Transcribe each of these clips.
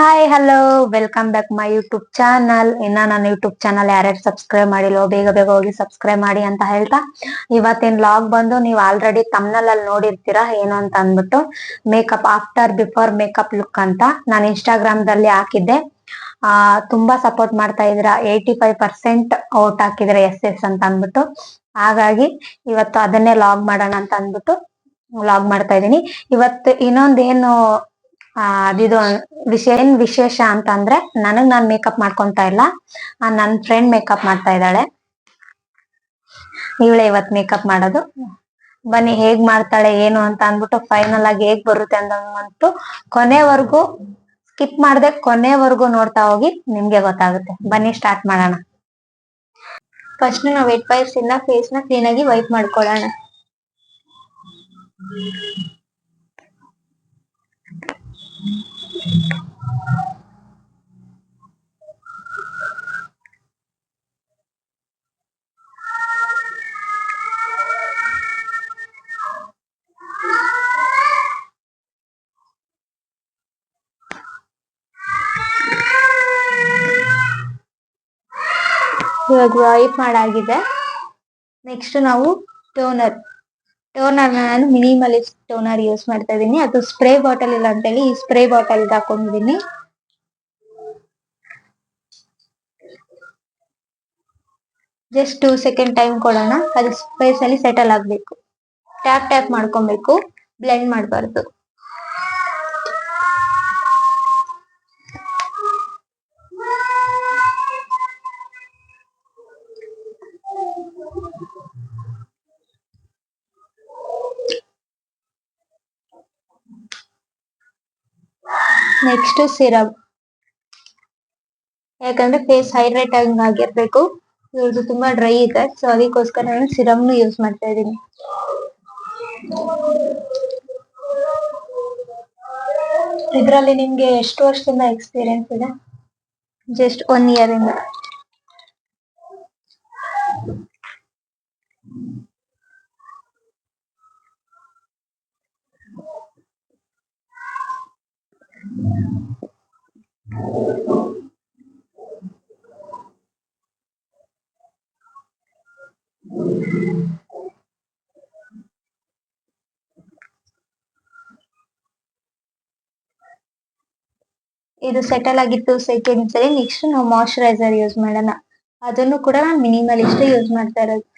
Hi hello welcome back my YouTube channel. ಇನ್ನ ನನ್ನ YouTube channel ಯಾರ್ಯಾರು ಸಬ್ಸ್ಕ್ರೈಬ್ ಮಾಡಿಲ್ವೋ ಬೇಗ ಬೇಗ ಹೋಗಿ ಸಬ್ಸ್ಕ್ರೈಬ್ ಮಾಡಿ ಅಂತ ಹೇಳ್ತಾ, ಇವತ್ತಿನ ಲಾಗ್ ಬಂದು ನೀವು ಆಲ್ರೆಡಿ ತಮ್ನಲ್ ಅಲ್ಲಿ ನೋಡಿರ್ತೀರಾ ಏನು ಅಂತ ಅಂದ್ಬಿಟ್ಟು, makeup after before makeup look ಅಂತ ನಾನು ಇನ್ಸ್ಟಾಗ್ರಾಮ್ ದಲ್ಲಿ ಹಾಕಿದ್ದೆ. ತುಂಬಾ ಸಪೋರ್ಟ್ ಮಾಡ್ತಾ ಇದ್ರ, 85% ಔಟ್ ಹಾಕಿದ್ರೆ ಎಸ್ ಎಸ್ ಅಂತ ಅಂದ್ಬಿಟ್ಟು. ಹಾಗಾಗಿ ಇವತ್ತು ಅದನ್ನೇ ಲಾಗ್ ಮಾಡೋಣ ಅಂತ ಅಂದ್ಬಿಟ್ಟು ಲಾಗ್ ಮಾಡ್ತಾ ಇದೀನಿ. ಇವತ್ತು ಇನ್ನೊಂದೇನು ಅದಿದು ವಿಶೇಷ ಅಂತ ಅಂದ್ರೆ, ನಾನ್ ಮೇಕಪ್ ಮಾಡ್ಕೊಂತಾ ಇಲ್ಲ, ನನ್ ಫ್ರೆಂಡ್ ಮೇಕಪ್ ಮಾಡ್ತಾ ಇದ್ದಾಳೆ. ಇವಳೆ ಇವತ್ ಮೇಕಪ್ ಮಾಡೋದು. ಬನ್ನಿ ಹೇಗ್ ಮಾಡ್ತಾಳೆ ಏನು ಅಂತ ಅಂದ್ಬಿಟ್ಟು, ಫೈನಲ್ ಆಗಿ ಹೇಗ್ ಬರುತ್ತೆ ಅಂತ ಕೊನೆವರೆಗೂ ಸ್ಕಿಪ್ ಮಾಡದೆ ಕೊನೆವರೆಗೂ ನೋಡ್ತಾ ಹೋಗಿ, ನಿಮ್ಗೆ ಗೊತ್ತಾಗುತ್ತೆ. ಬನ್ನಿ ಸ್ಟಾರ್ಟ್ ಮಾಡೋಣ. ಫಸ್ಟ್ ನಾವು ವೆಟ್ ವೈಪ್ಸ್ ಇಂದ ಫೇಸ್ ನ ಕ್ಲೀನ್ ಆಗಿ ವೈಪ್ ಮಾಡ್ಕೊಳ್ಳೋಣ. ಇವಾಗ ವೈಪ್ ಮಾಡಾಗಿದೆ. ನೆಕ್ಸ್ಟ್ ನಾವು ಟೋನರ್ ನಾನು ಮಿನಿಮಲಿಸ್ಟ್ ಟೋನರ್ ಯೂಸ್ ಮಾಡ್ತಾ ಇದೀನಿ. ಅದು ಸ್ಪ್ರೇ ಬಾಟಲ್ ಇಲ್ಲ ಅಂತೇಳಿ ಈ ಸ್ಪ್ರೇ ಬಾಟಲ್ ಹಾಕೊಂಡಿದೀನಿ. ಜಸ್ಟ್ 2 ಸೆಕೆಂಡ್ ಟೈಮ್ ಕೊಡೋಣ, ಅದು ಫೇಸ್ ಅಲ್ಲಿ ಸೆಟಲ್ ಆಗ್ಬೇಕು. ಟ್ಯಾಪ್ ಮಾಡ್ಕೊಬೇಕು, ಬ್ಲೆಂಡ್ ಮಾಡಬಾರ್ದು. ನೆಕ್ಸ್ಟ್ ಸಿರಮ್, ಯಾಕಂದ್ರೆ ಫೇಸ್ ಹೈಡ್ರೇಟ್ ಆಗಿರ್ಬೇಕು. ಇವ್ರದ್ದು ತುಂಬಾ ಡ್ರೈ ಇದೆ, ಸೊ ಅದಕ್ಕೋಸ್ಕರ ನಾನು ಸಿರಮ್ ಯೂಸ್ ಮಾಡ್ತಾ ಇದ್ದೀನಿ. ಇದ್ರಲ್ಲಿ ನಿಮ್ಗೆ ಎಷ್ಟು ವರ್ಷದಿಂದ ಎಕ್ಸ್ಪೀರಿಯನ್ಸ್ ಇದೆ? ಜಸ್ಟ್ 1 ಇಯರ್ ಇಂದ. ಇದು ಸೆಟಲ್ ಆಗಿ 2 ಸೆಕೆಂಡ್ಸ್ ಅಲ್ಲಿ ನೆಕ್ಸ್ಟ್ ನಾವು ಮಾಯಶ್ಚರೈಸರ್ ಯೂಸ್ ಮಾಡೋಣ. ಅದನ್ನು ಕೂಡ ನಾನು ಮಿನಿಮಲಿಸ್ಟ್ ಯೂಸ್ ಮಾಡ್ತಾ ಇರೋದು.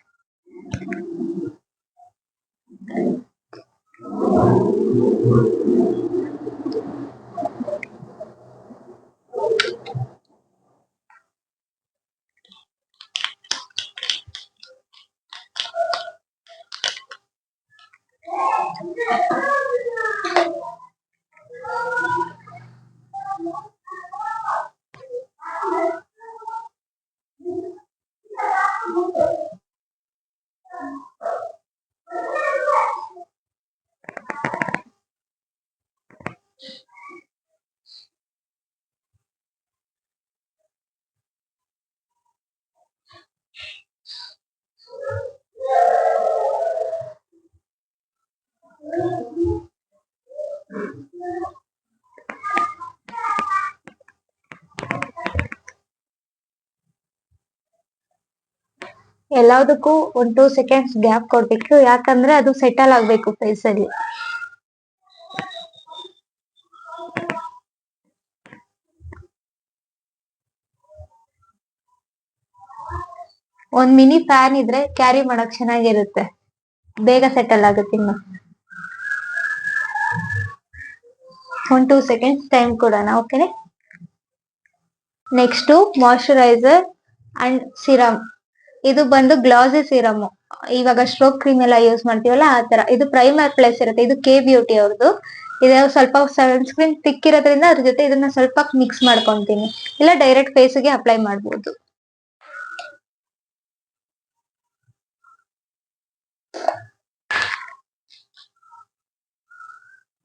ಎಲ್ಲದಕ್ಕೂ 1-2 ಸೆಕೆಂಡ್ಸ್ ಗ್ಯಾಪ್ ಕೊಡ್ಬೇಕು, ಯಾಕಂದ್ರೆ ಅದು ಸೆಟಲ್ ಆಗ್ಬೇಕು ಫೇಸ್ ಅಲ್ಲಿ. ಒಂದ್ ಮಿನಿ ಫ್ಯಾನ್ ಇದ್ರೆ ಕ್ಯಾರಿ ಮಾಡಕ್ ಚೆನ್ನಾಗಿರುತ್ತೆ, ಬೇಗ ಸೆಟಲ್ ಆಗುತ್ತೆ. ಇನ್ನು 1-2 ಸೆಕೆಂಡ್ಸ್ ಟೈಮ್ ಕೊಡೋಣ. Okay, next moisturiser and serum. ಇದು ಬಂದು ಗ್ಲಾಸಿ ಸಿರಮ್. ಇವಾಗ ಸ್ಟ್ರೋಕ್ ಕ್ರೀಮ್ ಎಲ್ಲ ಯೂಸ್ ಮಾಡ್ತೀವಲ್ಲ ಆ ತರ. ಇದು ಪ್ರೈಮರ್ ಪ್ಲೇಸ್ ಇರುತ್ತೆ. ಇದು ಕೆ ಬ್ಯೂಟಿ ಅವ್ರದ್ದು. ಇದು ಸ್ವಲ್ಪ ಸನ್ಸ್ಕ್ರೀನ್ ತಿಕ್ ಇರೋದ್ರಿಂದ ಅದ್ರ ಜೊತೆ ಇದನ್ನ ಸ್ವಲ್ಪ ಮಿಕ್ಸ್ ಮಾಡ್ಕೊಂತೀನಿ, ಇಲ್ಲ ಡೈರೆಕ್ಟ್ ಫೇಸ್ ಗೆ ಅಪ್ಲೈ ಮಾಡ್ಬೋದು.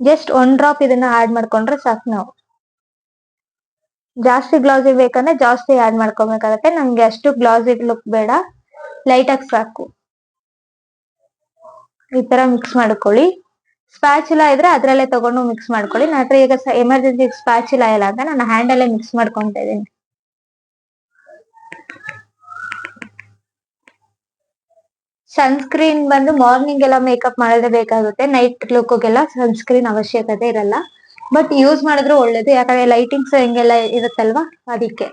ಜಸ್ಟ್ 1 ಡ್ರಾಪ್ ಇದನ್ನ ಆಡ್ ಮಾಡ್ಕೊಂಡ್ರೆ ಸಾಕು. ನಾವು ಜಾಸ್ತಿ ಗ್ಲಾಸಿ ಬೇಕಂದ್ರೆ ಜಾಸ್ತಿ ಆಡ್ ಮಾಡ್ಕೊಬೇಕಾಗತ್ತೆ. ನಮ್ಗೆ ಅಷ್ಟು ಗ್ಲಾಸಿ ಲುಕ್ ಬೇಡ, ಲೈಟ್ ಆಗಿ ಸಾಕು. ಈ ತರ ಮಿಕ್ಸ್ ಮಾಡ್ಕೊಳ್ಳಿ. ಸ್ಪ್ಯಾಚುಲಾ ಇದ್ರೆ ಅದ್ರಲ್ಲೇ ತಗೊಂಡು ಮಿಕ್ಸ್ ಮಾಡ್ಕೊಳ್ಳಿ. ನನ್ನ ಹತ್ರ ಈಗ ಎಮರ್ಜೆನ್ಸಿ ಸ್ಪ್ಯಾಚುಲಾ ಇಲ್ಲ ಅಂತ ನಾನು ಹ್ಯಾಂಡ್ ಅಲ್ಲೇ ಮಿಕ್ಸ್ ಮಾಡ್ಕೊಂತ ಇದೀನಿ. ಸನ್ಸ್ಕ್ರೀನ್ ಬಂದು ಮಾರ್ನಿಂಗ್ ಎಲ್ಲ ಮೇಕಪ್ ಮಾಡಿದ್ರೆ ಬೇಕಾಗುತ್ತೆ, ನೈಟ್ ಲುಕ್ಗೆಲ್ಲ ಸನ್ಸ್ಕ್ರೀನ್ ಅವಶ್ಯಕತೆ ಇರಲ್ಲ. ಬಟ್ ಯೂಸ್ ಮಾಡಿದ್ರು ಒಳ್ಳೇದು, ಯಾಕಂದ್ರೆ ಲೈಟಿಂಗ್ಸ್ ಹಿಂಗೆಲ್ಲ ಇರುತ್ತಲ್ವಾ ಅದಕ್ಕೆ.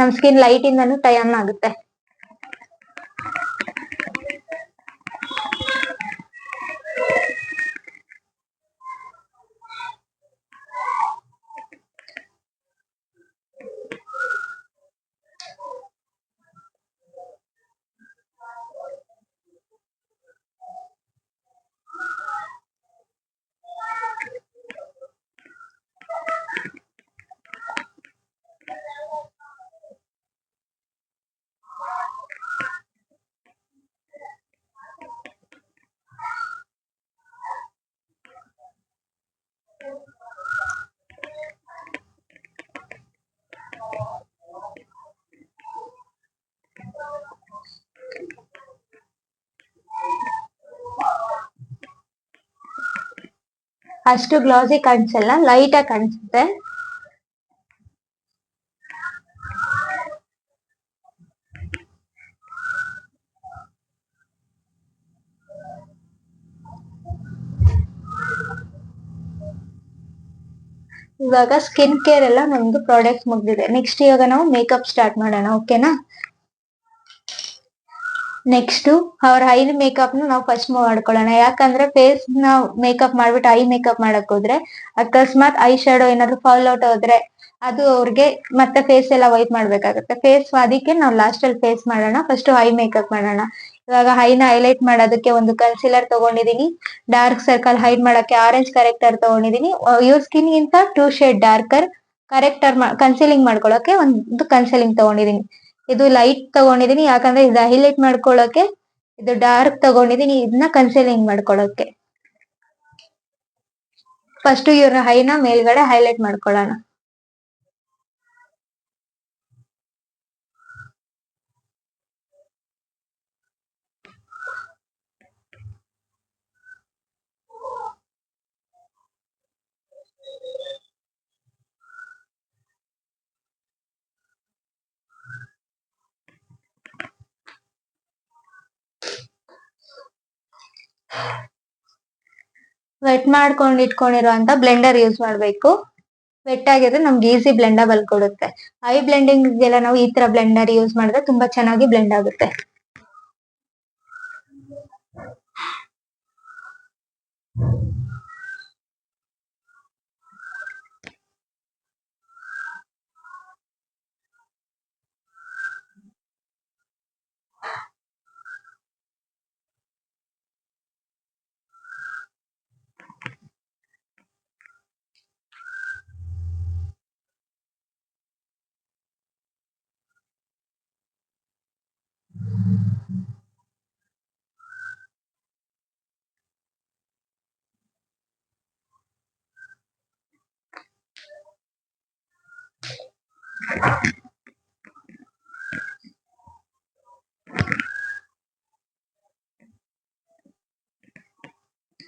ನಮ್ ಸ್ಕಿನ್ ಲೈಟ್ ಇಂದಾನು ಟೈಮ್ ಆಗುತ್ತೆ. ಅಷ್ಟು ಗ್ಲಾಸಿ ಕಾಣಿಸಲ್ಲ, ಲೈಟ್ ಆಗಿ ಕಾಣಿಸುತ್ತೆ. ಇವಾಗ ಸ್ಕಿನ್ ಕೇರ್ ಎಲ್ಲ ನಮ್ದು ಪ್ರಾಡಕ್ಟ್ ಮುಗ್ದಿದೆ. ನೆಕ್ಸ್ಟ್ ಇವಾಗ ನಾವು ಮೇಕಪ್ ಸ್ಟಾರ್ಟ್ ಮಾಡೋಣ, ಓಕೆನಾ? ನೆಕ್ಸ್ಟ್ ಅವ್ರ ಐ ಮೇಕಪ್ ನಾವು ಫಸ್ಟ್ ಮಾಡ್ಕೊಳ್ಳೋಣ. ಯಾಕಂದ್ರೆ ಫೇಸ್ ನ ಮೇಕಪ್ ಮಾಡ್ಬಿಟ್ಟು ಐ ಮೇಕಪ್ ಮಾಡಕ್ ಹೋದ್ರೆ ಅಕಸ್ಮಾತ್ ಐ ಶಾಡೋ ಏನಾದ್ರು ಫಾಲ್ ಔಟ್ ಹೋದ್ರೆ ಅದು ಅವ್ರಿಗೆ ಮತ್ತೆ ಫೇಸ್ ಎಲ್ಲ ವೈಪ್ ಮಾಡ್ಬೇಕಾಗುತ್ತೆ. ಫೇಸ್ ಅದಕ್ಕೆ ನಾವು ಲಾಸ್ಟ್ ಅಲ್ಲಿ ಫೇಸ್ ಮಾಡೋಣ, ಫಸ್ಟ್ ಐ ಮೇಕಪ್ ಮಾಡೋಣ. ಇವಾಗ ಐನ ಹೈಲೈಟ್ ಮಾಡೋದಕ್ಕೆ ಒಂದು ಕನ್ಸಿಲರ್ ತಗೊಂಡಿದೀನಿ. ಡಾರ್ಕ್ ಸರ್ಕಲ್ ಹೈಡ್ ಮಾಡಕ್ಕೆ ಆರೆಂಜ್ ಕರೆಕ್ಟರ್ ತಗೊಂಡಿದೀನಿ. ಇವ್ರ ಸ್ಕಿನ್ ಗಿಂತ 2 ಶೇಡ್ ಡಾರ್ಕರ್ ಕರೆಕ್ಟರ್ ಕನ್ಸಿಲಿಂಗ್ ಮಾಡ್ಕೊಳಕ್ಕೆ ಒಂದು ಕನ್ಸಿಲಿಂಗ್ ತಗೊಂಡಿದೀನಿ. ಇದು ಲೈಟ್ ತಗೊಂಡಿದೀನಿ ಯಾಕಂದ್ರೆ ಇದು ಹೈಲೈಟ್ ಮಾಡ್ಕೊಳಕ್ಕೆ, ಇದು ಡಾರ್ಕ್ ತಗೊಂಡಿದೀನಿ ಇದನ್ನ ಕನ್ಸಿಲಿಂಗ್ ಮಾಡ್ಕೊಳಕ್ಕೆ. ಫಸ್ಟ್ ಇವ್ರ ಐನ ಮೇಲ್ಗಡೆ ಹೈಲೈಟ್ ಮಾಡ್ಕೊಳ್ಳೋಣ. ವೆಟ್ ಮಾಡ್ಕೊಂಡು ಇಟ್ಕೊಂಡಿರುವಂತ ಬ್ಲೆಂಡರ್ ಯೂಸ್ ಮಾಡ್ಬೇಕು. ವೆಟ್ ಆಗಿದ್ರೆ ನಮ್ಗೆ ಈಸಿ ಬ್ಲೆಂಡಬಲ್ ಕೊಡುತ್ತೆ. ಐ ಬ್ಲೆಂಡಿಂಗ್ ಗೆಲ್ಲ ನಾವು ಈ ತರ ಬ್ಲೆಂಡರ್ ಯೂಸ್ ಮಾಡಿದ್ರೆ ತುಂಬಾ ಚೆನ್ನಾಗಿ ಬ್ಲೆಂಡ್ ಆಗುತ್ತೆ.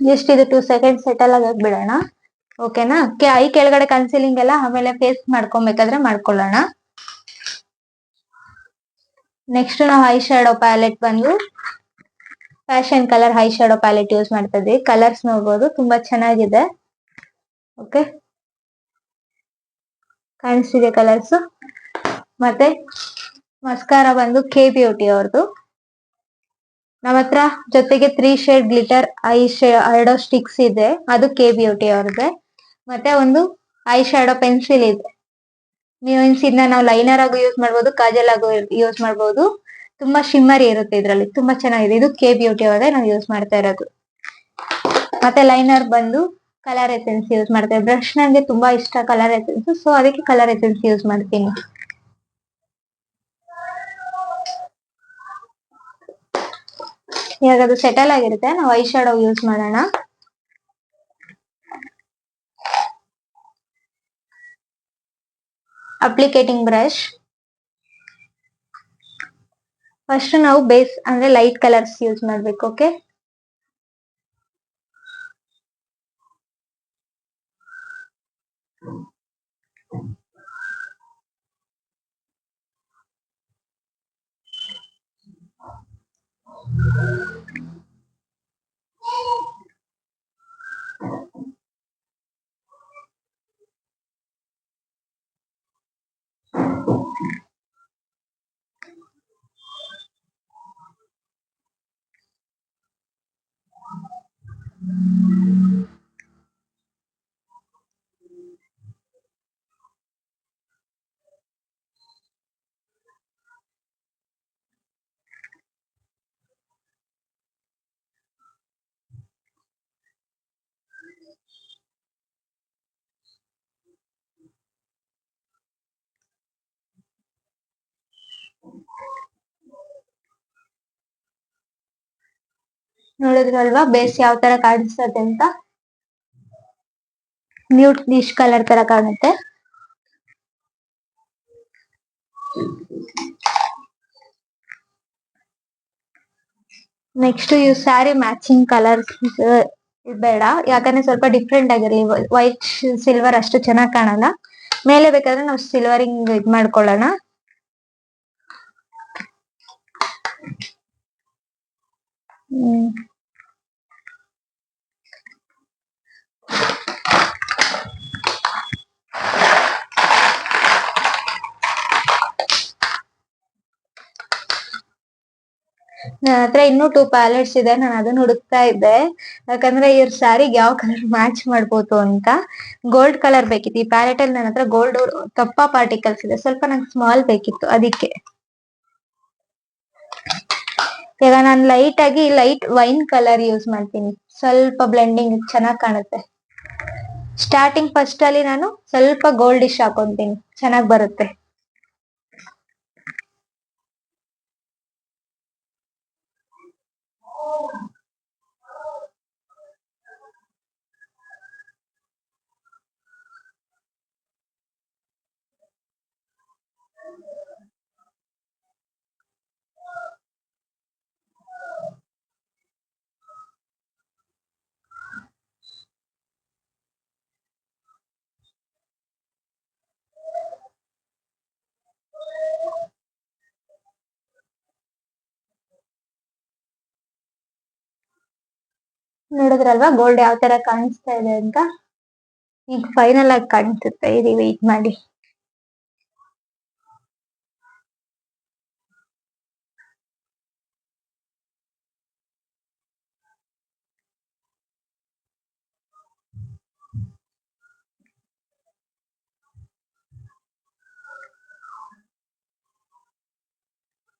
ಜಸ್ಟ್ ಇದು 2 ಸೆಕೆಂಡ್ ಸೆಟಲ್ ಆಗಕ್ ಬಿಡೋಣ, ಓಕೆನಾ? ಐ ಕೆಳಗಡೆ ಕನ್ಸಿಲಿಂಗ್ ಎಲ್ಲ ಆಮೇಲೆ ಫೇಸ್ ಮಾಡ್ಕೊಬೇಕಾದ್ರೆ ಮಾಡ್ಕೊಳ್ಳೋಣ. ನೆಕ್ಸ್ಟ್ ನಾವು ಐ ಶಾಡೋ ಪ್ಯಾಲೆಟ್ ಬಂದು fashion colour I shadow palette use ಮಾಡ್ತಾ ಇದ್ದೀವಿ. ಕಲರ್ಸ್ ನೋಡ್ಬೋದು, ತುಂಬಾ ಚೆನ್ನಾಗಿದೆ. ಓಕೆ, ಕಾಣಿಸ್ತಿದೆ ಕಲರ್ಸ್. ಮತ್ತೆ ಮಸ್ಕಾರ ಬಂದು ಕೆ ಬ್ಯೂಟಿ ಅವ್ರದ್ದು. ನಮ್ಮ ಹತ್ರ ಜೊತೆಗೆ 3 shade glitter I shadow sticks ಇದೆ, ಅದು ಕೆ ಬ್ಯೂಟಿ ಅವ್ರದ್ದೆ. ಮತ್ತೆ ಒಂದು ಐ ಶಾಡೋ ಪೆನ್ಸಿಲ್ ಇದೆ. ಮೀನ್ಸ್ ಇದನ್ನ ನಾವು ಲೈನರ್ ಆಗು ಯೂಸ್ ಮಾಡ್ಬೋದು, ಕಾಜಲ್ ಆಗು ಯೂಸ್ ಮಾಡ್ಬೋದು. ತುಂಬಾ ಶಿಮ್ಮರಿ ಇರುತ್ತೆ ಇದ್ರಲ್ಲಿ, ತುಂಬಾ ಚೆನ್ನಾಗಿದೆ. ಇದು ಕೆ ಬ್ಯೂಟಿ ಅವರೇ ನಾವು ಯೂಸ್ ಮಾಡ್ತಾ ಇರೋದು. ಮತ್ತೆ ಲೈನರ್ ಬಂದು ಕಲರ್ ಎಸೆನ್ಸ್ ಯೂಸ್ ಮಾಡ್ತೇವೆ. ಬ್ರಷ್ ನಂಗೆ ತುಂಬಾ ಇಷ್ಟ ಕಲರ್ ಎಸೆನ್ಸ್, ಸೊ ಅದಕ್ಕೆ ಕಲರ್ ಎಸೆನ್ಸ್ ಯೂಸ್ ಮಾಡ್ತೀನಿ. ಇವಾಗ ಅದು ಸೆಟಲ್ ಆಗಿರುತ್ತೆ, ನಾವು ಐ ಶಾಡೋ ಯೂಸ್ ಮಾಡೋಣ. ಅಪ್ಲಿಕೇಟಿಂಗ್ ಬ್ರಷ್, ಫಸ್ಟ್ ನಾವು ಬೇಸ್ ಅಂದ್ರೆ ಲೈಟ್ ಕಲರ್ಸ್ ಯೂಸ್ ಮಾಡ್ಬೇಕು. ಓಕೆ, ನೋಡಿದ್ರಲ್ವಾ ಬೇಸ್ ಯಾವ ತರ ಕಾಣಿಸ್ತದೆ ಅಂತ. ನ್ಯೂಟ್ ನಿಶ್ ಕಲರ್ ತರ ಕಾಣುತ್ತೆ. ನೆಕ್ಸ್ಟ್ ಈ ಸ್ಯಾರಿ ಮ್ಯಾಚಿಂಗ್ ಕಲರ್ ಬೇಡ, ಯಾಕಂದ್ರೆ ಸ್ವಲ್ಪ ಡಿಫ್ರೆಂಟ್ ಆಗಿರಲಿ. ವೈಟ್ ಸಿಲ್ವರ್ ಅಷ್ಟು ಚೆನ್ನಾಗಿ ಕಾಣಲ್ಲ. ಮೇಲೆ ಬೇಕಾದ್ರೆ ನಾವು ಸಿಲ್ವರಿಂಗ್ ಇದ್ ಮಾಡ್ಕೊಳ್ಳೋಣ. ನನ್ನ ಹತ್ರ ಇನ್ನೂ 2 ಪ್ಯಾಲೆಟ್ಸ್ ಇದೆ, ನಾನು ಅದನ್ನ ಹುಡುಕ್ತಾ ಇದ್ದೆ. ಯಾಕಂದ್ರೆ ಇವ್ರ ಸ್ಯಾರಿಗೆ ಯಾವ ಕಲರ್ ಮ್ಯಾಚ್ ಮಾಡ್ಬೋದು ಅಂತ. ಗೋಲ್ಡ್ ಕಲರ್ ಬೇಕಿತ್ತು. ಈ ಪ್ಯಾಲೆಟ್ ಅಲ್ಲಿ ನನ್ನ ಹತ್ರ ಗೋಲ್ಡ್ ದಪ್ಪ ಪಾರ್ಟಿಕಲ್ಸ್ ಇದೆ, ಸ್ವಲ್ಪ ನಂಗೆ ಸ್ಮಾಲ್ ಬೇಕಿತ್ತು ಅದಕ್ಕೆ. ಈಗ ನಾನು ಲೈಟ್ ವೈನ್ ಕಲರ್ ಯೂಸ್ ಮಾಡ್ತೀನಿ, ಸ್ವಲ್ಪ ಬ್ಲೆಂಡಿಂಗ್ ಚೆನ್ನಾಗಿ ಕಾಣುತ್ತೆ. ಸ್ಟಾರ್ಟಿಂಗ್ ಫಸ್ಟ್ ಅಲ್ಲಿ ನಾನು ಸ್ವಲ್ಪ ಗೋಲ್ಡಿಶ್ ಹಾಕೊಂತೀನಿ, ಚೆನ್ನಾಗಿ ಬರುತ್ತೆ. ನೋಡಿದ್ರಲ್ವಾ ಗೋಲ್ಡ್ ಯಾವ ತರ ಕಾಣಿಸ್ತಾ ಇದೆ ಅಂತ. ಈಗ ಫೈನಲ್ ಆಗಿ ಕಾಣಿಸುತ್ತೆ, ಇದು ವೆಯ್ಟ್ ಮಾಡಿ.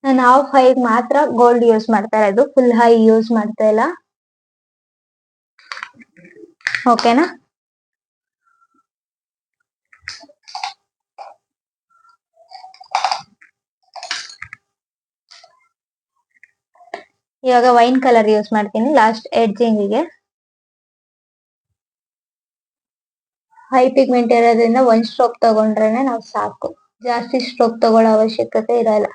ನಾನು ಹಾಫ್ ಹೈ ಮಾತ್ರ ಗೋಲ್ಡ್ ಯೂಸ್ ಮಾಡ್ತಾ ಇರೋದು, ಫುಲ್ ಹೈ ಯೂಸ್ ಮಾಡ್ತಾ ಇಲ್ಲ. ಓಕೆನಾ? ಇವಾಗ ವೈನ್ ಕಲರ್ ಯೂಸ್ ಮಾಡ್ತೀನಿ ಲಾಸ್ಟ್ ಎಡ್ಜಿಂಗಿಗೆ. ಹೈ ಪಿಗ್ಮೆಂಟ್ ಇರೋದ್ರಿಂದ 1 ಸ್ಟ್ರೋಕ್ ತಗೊಂಡ್ರೇನೆ ನಾವು ಸಾಕು, ಜಾಸ್ತಿ ಸ್ಟ್ರೋಕ್ ತಗೊಳ್ಳೋ ಅವಶ್ಯಕತೆ ಇರಲ್ಲ.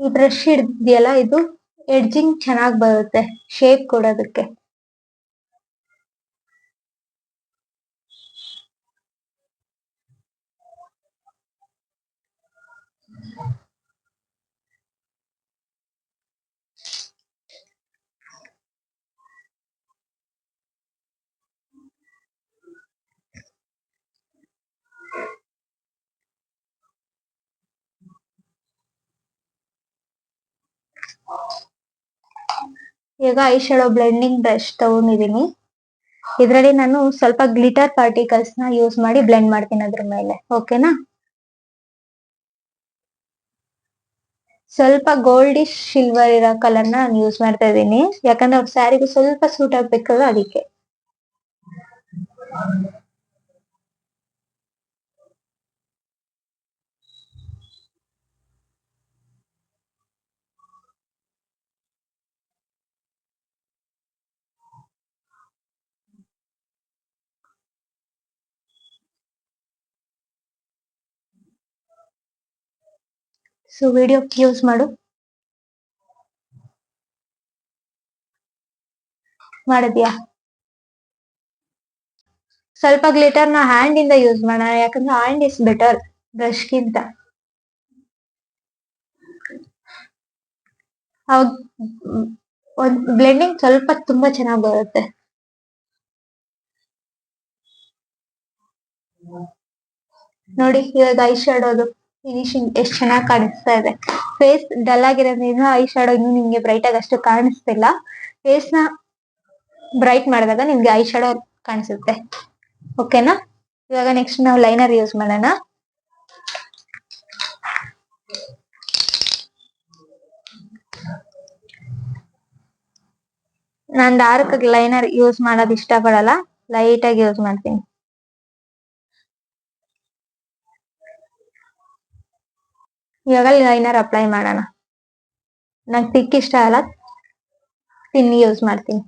ಈ ಬ್ರಷ್ ಹಿಡ್ದಿಯಲ್ಲ, ಇದು ಎಡ್ಜಿಂಗ್ ಚೆನ್ನಾಗಿ ಬರುತ್ತೆ ಶೇಪ್ ಕೊಡೋದಕ್ಕೆ. ಈಗ ಐ ಶಾಡೋ ಬ್ಲೆಂಡಿಂಗ್ ಬ್ರಷ್ ತಗೊಂಡಿದೀನಿ. ಇದರಲ್ಲಿ ನಾನು ಸ್ವಲ್ಪ ಗ್ಲಿಟರ್ ಪಾರ್ಟಿಕಲ್ಸ್ ನ ಯೂಸ್ ಮಾಡಿ ಬ್ಲೆಂಡ್ ಮಾಡ್ತೀನಿ ಅದ್ರ ಮೇಲೆ. ಓಕೆನಾ? ಸ್ವಲ್ಪ ಗೋಲ್ಡಿಶ್ ಸಿಲ್ವರ್ ಇರೋ ಕಲರ್ ನಾನು ಯೂಸ್ ಮಾಡ್ತಾ ಇದ್ದೀನಿ, ಯಾಕಂದ್ರೆ ಅವ್ರ ಸ್ಯಾರಿಗೂ ಸ್ವಲ್ಪ ಸೂಟ್ ಆಗ್ಬೇಕಲ್ಲ ಅದಕ್ಕೆ. ಸೊ ವಿಡಿಯೋ ಯೂಸ್ ಮಾಡು. ಮಾಡಿದ್ಯಾ? ಸ್ವಲ್ಪ ಗ್ಲಿಟರ್ ನ ಹ್ಯಾಂಡ್ ಇಂದ ಯೂಸ್ ಮಾಡೋಣ, ಯಾಕಂದ್ರೆ ಹ್ಯಾಂಡ್ ಇಸ್ ಬೆಟರ್ ಬ್ರಷ್ ಗಿಂತ. ಒಂದ್ ಬ್ಲೆಂಡಿಂಗ್ ಸ್ವಲ್ಪ ತುಂಬಾ ಚೆನ್ನಾಗಿ ಬರುತ್ತೆ. ನೋಡಿ ಇವಾಗ ಐ ಶಾಡೋದು ಫಿನಿಶಿಂಗ್ ಎಷ್ಟು ಚೆನ್ನಾಗಿ ಕಾಣಿಸ್ತಾ ಇದೆ. ಫೇಸ್ ಡಲ್ ಆಗಿರೋದ್ರಿಂದ ಐ ಶಾಡೋ ಇನ್ನು ನಿಮ್ಗೆ ಬ್ರೈಟ್ ಆಗಿ ಅಷ್ಟು ಕಾಣಿಸ್ತಿಲ್ಲ. ಫೇಸ್ ನ ಬ್ರೈಟ್ ಮಾಡಿದಾಗ ನಿಮ್ಗೆ ಐ ಶಾಡೋ ಕಾಣಿಸುತ್ತೆ. ಓಕೆನಾ? ಇವಾಗ ನೆಕ್ಸ್ಟ್ ನಾವು ಲೈನರ್ ಯೂಸ್ ಮಾಡೋಣ. ನಾನ್ ಡಾರ್ಕ್ ಲೈನರ್ ಯೂಸ್ ಮಾಡೋದು ಇಷ್ಟ ಪಡಲ್ಲ, ಲೈಟ್ ಆಗಿ ಯೂಸ್ ಮಾಡ್ತೀನಿ. ಇವಾಗ ಲೈನರ್ ಅಪ್ಲೈ ಮಾಡೋಣ. ನಂಗೆ ತಿಕ್ ಇಷ್ಟ ಅಲ್ಲ, ತಿನ್ ಯೂಸ್ ಮಾಡ್ತೀನಿ.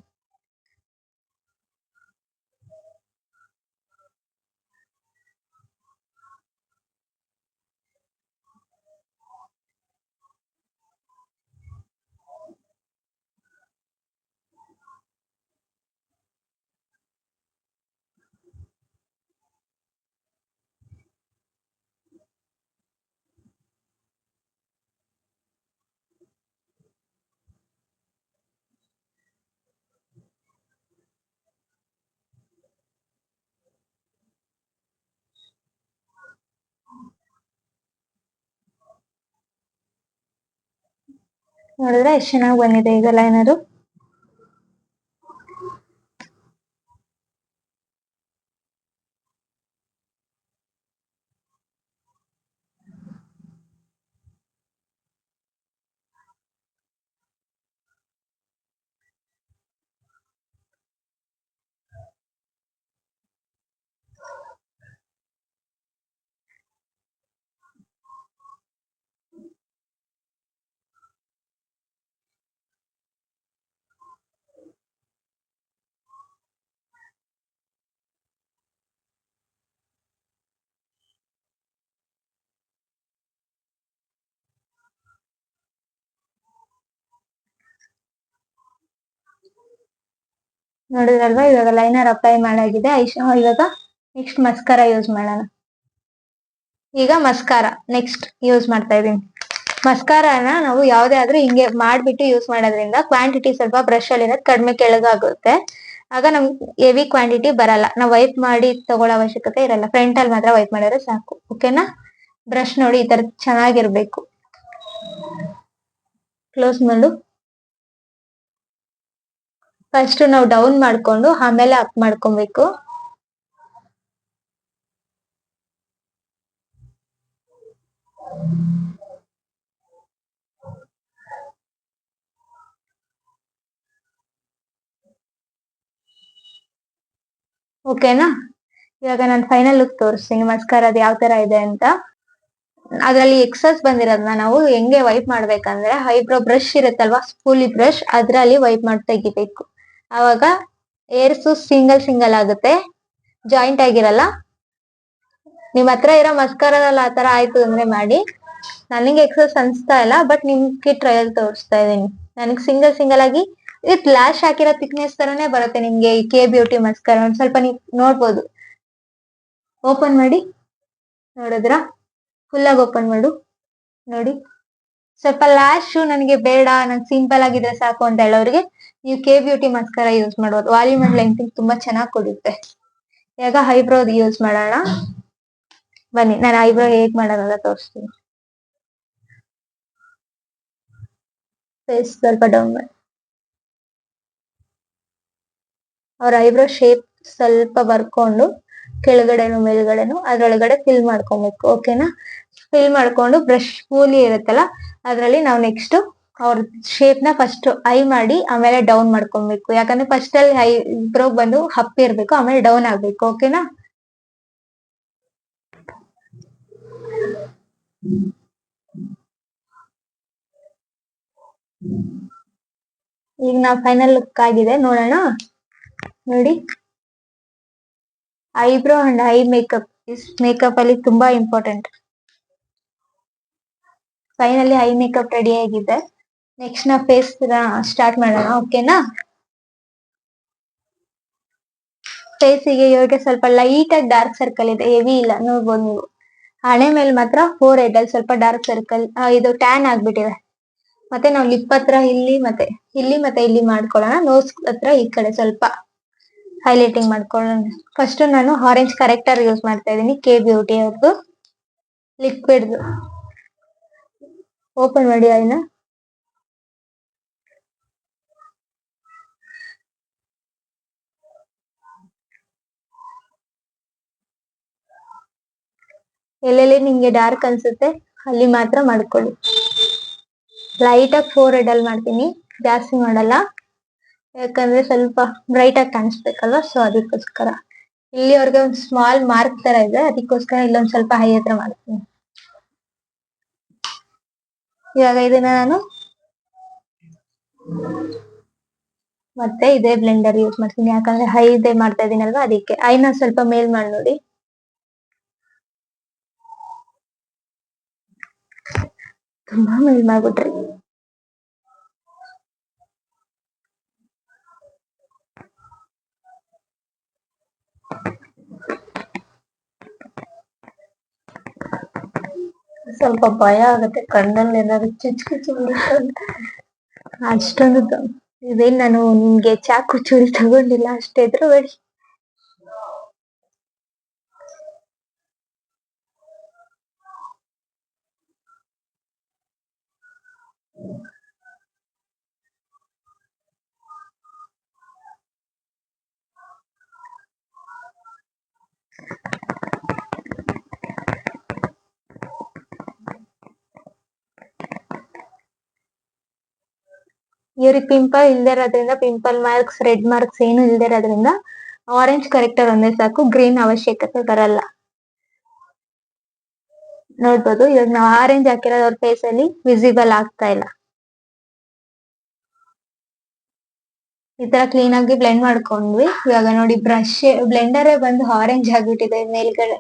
ನೋಡಿದ್ರೆ ಎಷ್ಟು ಚೆನ್ನಾಗಿ ಬಂದಿದೆ ಈಗ ಲೈನರು. ನೋಡಿದ್ರಲ್ವಾ, ಇವಾಗ ಲೈನರ್ ಅಪ್ಲೈ ಮಾಡಾಗಿದೆ. ಇವಾಗ ನೆಕ್ಸ್ಟ್ ಮಸ್ಕಾರ ಯೂಸ್ ಮಾಡೋಣ. ಈಗ ಮಸ್ಕಾರ ನೆಕ್ಸ್ಟ್ ಯೂಸ್ ಮಾಡ್ತಾ ಇದೀನಿ. ಮಸ್ಕಾರಾನ ನಾವು ಯಾವ್ದೇ ಆದ್ರೂ ಹಿಂಗೆ ಮಾಡ್ಬಿಟ್ಟು ಯೂಸ್ ಮಾಡೋದ್ರಿಂದ ಕ್ವಾಂಟಿಟಿ ಸ್ವಲ್ಪ ಬ್ರಷ್ ಅಲ್ಲಿ ಕಡಿಮೆ ಕೆಳಗಾಗುತ್ತೆ. ಆಗ ನಮ್ಗೆ ಹೆವಿ ಕ್ವಾಂಟಿಟಿ ಬರಲ್ಲ. ನಾವು ವೈಪ್ ಮಾಡಿ ತಗೊಳ್ಳೋ ಅವಶ್ಯಕತೆ ಇರಲ್ಲ. ಫ್ರಂಟ್ ಅಲ್ಲಿ ಮಾತ್ರ ವೈಪ್ ಮಾಡಿದ್ರೆ ಸಾಕು. ಓಕೆನಾ? ಬ್ರಷ್ ನೋಡಿ ಈ ತರ ಚೆನ್ನಾಗಿರ್ಬೇಕು. ಕ್ಲೋಸ್ ಮಾಡು. ಫಸ್ಟ್ ನಾವು ಡೌನ್ ಮಾಡ್ಕೊಂಡು ಆಮೇಲೆ ಅಪ್ ಮಾಡ್ಕೊಬೇಕು. ಓಕೆನಾ? ಇವಾಗ ನಾನು ಫೈನಲ್ ಲುಕ್ ತೋರಿಸ್ತೀನಿ ಮಸ್ಕಾರ ಅದು ಯಾವ ತರ ಇದೆ ಅಂತ. ಅದ್ರಲ್ಲಿ ಎಕ್ಸಸ್ ಬಂದಿರೋದನ್ನ ನಾವು ಹೆಂಗೆ ವೈಪ್ ಮಾಡ್ಬೇಕಂದ್ರೆ, ಐಬ್ರೋ ಬ್ರಷ್ ಇರುತ್ತಲ್ವಾ, ಸ್ಪೂಲಿ ಬ್ರಷ್, ಅದ್ರಲ್ಲಿ ವೈಪ್ ಮಾಡಿ ತೆಗಿಬೇಕು. ಅವಾಗ ಏರ್ಸು ಸಿಂಗಲ್ ಸಿಂಗಲ್ ಆಗುತ್ತೆ, ಜಾಯಿಂಟ್ ಆಗಿರಲ್ಲ. ನಿಮ್ ಹತ್ರ ಇರೋ ಮಸ್ಕಾರದಲ್ಲಿ ಆತರ ಆಯ್ತು ಅಂದ್ರೆ ಮಾಡಿ. ನನಗೆ ಎಕ್ಸಸ್ ಅನ್ಸ್ತಾ ಇಲ್ಲ, ಬಟ್ ನಿಮ್ಗೆ ಟ್ರಯಲ್ ತೋರಿಸ್ತಾ ಇದೀನಿ. ನನಗೆ ಸಿಂಗಲ್ ಸಿಂಗಲ್ ಆಗಿ ವಿತ್ ಲ್ಯಾಶ್ ಹಾಕಿರೋ ಥಿಕ್ನೆಸ್ ತರನೇ ಬರುತ್ತೆ ನಿಮ್ಗೆ ಈ ಕೆ ಬ್ಯೂಟಿ ಮಸ್ಕಾರ. ಒಂದ್ ಸ್ವಲ್ಪ ನೀವು ನೋಡ್ಬೋದು. ಓಪನ್ ಮಾಡಿ. ನೋಡಿದ್ರ? ಫುಲ್ ಆಗಿ ಓಪನ್ ಮಾಡು. ನೋಡಿ, ಸ್ವಲ್ಪ ಲ್ಯಾಶ್ ನನಗೆ ಬೇಡ, ನಂಗೆ ಸಿಂಪಲ್ ಆಗಿದ್ರೆ ಸಾಕು ಅಂತ ಹೇಳೋರಿಗೆ ನೀವು ಕೆ ಬ್ಯೂಟಿ ಮಸ್ಕಾರ ಯೂಸ್ ಮಾಡ್ಬೋದು. ವಾಲ್ಯೂಮ್ ಅಂಡ್ ಲೆಂಥಿಂಗ್ ತುಂಬಾ ಚೆನ್ನಾಗಿ ಕೊಡುತ್ತೆ. ಈಗ ಐಬ್ರೋ ಯೂಸ್ ಮಾಡೋಣ. ಬನ್ನಿ, ನಾನು ಐಬ್ರೋ ಹೇಗ್ ಮಾಡೋದಂತ ತೋರಿಸ್ತೀನಿ. ಫೇಸ್ ಸ್ವಲ್ಪ ಡೌನ್ ಮಾಡಿ. ಅವ್ರ ಐಬ್ರೋ ಶೇಪ್ ಸ್ವಲ್ಪ ಬರ್ಕೊಂಡು ಕೆಳಗಡೆನು ಮೇಲ್ಗಡೆನು ಅದ್ರೊಳಗಡೆ ಫಿಲ್ ಮಾಡ್ಕೊಬೇಕು. ಓಕೆನಾ? ಫಿಲ್ ಮಾಡ್ಕೊಂಡು ಬ್ರಷ್ ಕೂಲಿ ಇರುತ್ತಲ್ಲ ಅದ್ರಲ್ಲಿ ನಾವು ನೆಕ್ಸ್ಟ್ ಅವ್ರ ಶೇಪ್ ನ ಫಸ್ಟ್ ಐ ಮಾಡಿ ಆಮೇಲೆ ಡೌನ್ ಮಾಡ್ಕೊಬೇಕು. ಯಾಕಂದ್ರೆ ಫಸ್ಟ್ ಅಲ್ಲಿ ಐಬ್ರೋ ಬಂದು ಹಪ್ ಇರ್ಬೇಕು, ಆಮೇಲೆ ಡೌನ್ ಆಗ್ಬೇಕು. ಓಕೆನಾ? ಈಗ ನಾವು ಫೈನಲ್ ಲುಕ್ ಆಗಿದೆ, ನೋಡೋಣ. ನೋಡಿ, eyebrow and I makeup makeup ಅಲ್ಲಿ ತುಂಬಾ important. Finally I makeup ready ಆಗಿದೆ. ನೆಕ್ಸ್ಟ್ ನಾ ಫೇಸ್ ಸ್ಟಾರ್ಟ್ ಮಾಡೋಣ. ಓಕೆನಾ? ಫೇಸಿಗೆ ಇವಾಗ ಸ್ವಲ್ಪ ಲೈಟ್ ಆಗಿ ಡಾರ್ಕ್ ಸರ್ಕಲ್ ಇದೆ, ಹೆವಿ ಇಲ್ಲ, ನೋಡ್ಬೋದು ನೀವು. ಹಣೆ ಮೇಲೆ ಮಾತ್ರ ಫೋರ್ ಹೆಡ್ ಅಲ್ಲಿ ಸ್ವಲ್ಪ ಡಾರ್ಕ್ ಸರ್ಕಲ್, ಇದು ಟ್ಯಾನ್ ಆಗ್ಬಿಟ್ಟಿದೆ. ಮತ್ತೆ ನಾವು ಲಿಪ್ ಹತ್ರ ಇಲ್ಲಿ ಇಲ್ಲಿ ಮಾಡ್ಕೊಳ್ಳೋಣ. ನೋಸ್ ಹತ್ರ ಈ ಕಡೆ ಸ್ವಲ್ಪ ಹೈಲೈಟಿಂಗ್ ಮಾಡ್ಕೊಳ್ಳೋಣ. ಫಸ್ಟ್ ನಾನು ಆರೆಂಜ್ ಕರೆಕ್ಟರ್ ಯೂಸ್ ಮಾಡ್ತಾ ಇದ್ದೀನಿ, ಕೆ ಬ್ಯೂಟಿ ಅವ್ರದ್ದು ಲಿಕ್ವಿಡ್. ಓಪನ್ ಮಾಡಿ ಐನ. ಎಲ್ಲೆಲ್ಲಿ ನಿಮ್ಗೆ ಡಾರ್ಕ್ ಅನ್ಸುತ್ತೆ ಅಲ್ಲಿ ಮಾತ್ರ ಮಾಡ್ಕೊಳ್ಳಿ. ಲೈಟ್ ಆಗಿ ಫೋರ್ ಹೆಡ್ ಅಲ್ಲಿ ಮಾಡ್ತೀನಿ, ಜಾಸ್ತಿ ಮಾಡಲ್ಲ. ಯಾಕಂದ್ರೆ ಸ್ವಲ್ಪ ಬ್ರೈಟ್ ಆಗಿ ಕಾಣಿಸ್ಬೇಕಲ್ವಾ, ಸೊ ಅದಕ್ಕೋಸ್ಕರ. ಇಲ್ಲಿವರೆಗೆ ಒಂದು ಸ್ಮಾಲ್ ಮಾರ್ಕ್ ತರ ಇದೆ, ಅದಕ್ಕೋಸ್ಕರ ಇಲ್ಲೊಂದ್ ಸ್ವಲ್ಪ ಹೈ ಹತ್ರ ಮಾಡ್ತೀನಿ. ಇವಾಗ ಇದನ್ನ ನಾನು ಮತ್ತೆ ಇದೇ ಬ್ಲೆಂಡರ್ ಯೂಸ್ ಮಾಡ್ತೀನಿ, ಯಾಕಂದ್ರೆ ಹೈ ಇದೆ ಮಾಡ್ತಾ ಇದೀನಲ್ವಾ, ಅದಕ್ಕೆ. ಐನ ಸ್ವಲ್ಪ ಮೇಲ್ ಮಾಡಿ ನೋಡಿ. ತುಂಬಾ ಮೇಲ್ ಮಾಡ್ಬಿಟ್ರಿ. ಸ್ವಲ್ಪ ಭಯ ಆಗುತ್ತೆ, ಕಣ್ಣಲ್ಲಿ ಏನಾದ್ರು ಚುಚ್ಚು ಅಂತ. ಅಷ್ಟೊಂದು ಇದೇನ್ ನಾನು ನಿಮ್ಗೆ ಚಾಕು ಚೂರಿ ತಗೊಂಡಿಲ್ಲ, ಅಷ್ಟೇ ಎದುರುಗಡೆ. ಇವ್ರಿಗೆ ಪಿಂಪಲ್ ಇಲ್ದೇ ಇರೋದ್ರಿಂದ, ಪಿಂಪಲ್ ಮಾರ್ಕ್ಸ್, ರೆಡ್ ಮಾರ್ಕ್ಸ್ ಏನು ಇಲ್ದೇ ಇರೋದ್ರಿಂದ ಆರೆಂಜ್ ಕರೆಕ್ಟರ್ ಒಂದೇ ಸಾಕು, ಗ್ರೀನ್ ಅವಶ್ಯಕತೆ ಬರಲ್ಲ. ನೋಡ್ಬೋದು, ಇವಾಗ ನಾವು ಆರೆಂಜ್ ಹಾಕಿರೋದು ಅವ್ರ ಫೇಸ್ ಅಲ್ಲಿ ವಿಸಿಬಲ್ ಆಗ್ತಾ ಇಲ್ಲ. ಈ ತರ ಕ್ಲೀನ್ ಆಗಿ ಬ್ಲೆಂಡ್ ಮಾಡ್ಕೊಂಡ್ವಿ. ಇವಾಗ ನೋಡಿ, ಬ್ರಷ್ ಬ್ಲೆಂಡರೇ ಬಂದು ಆರೆಂಜ್ ಆಗ್ಬಿಟ್ಟಿದೆ ಮೇಲ್ಗಡೆ.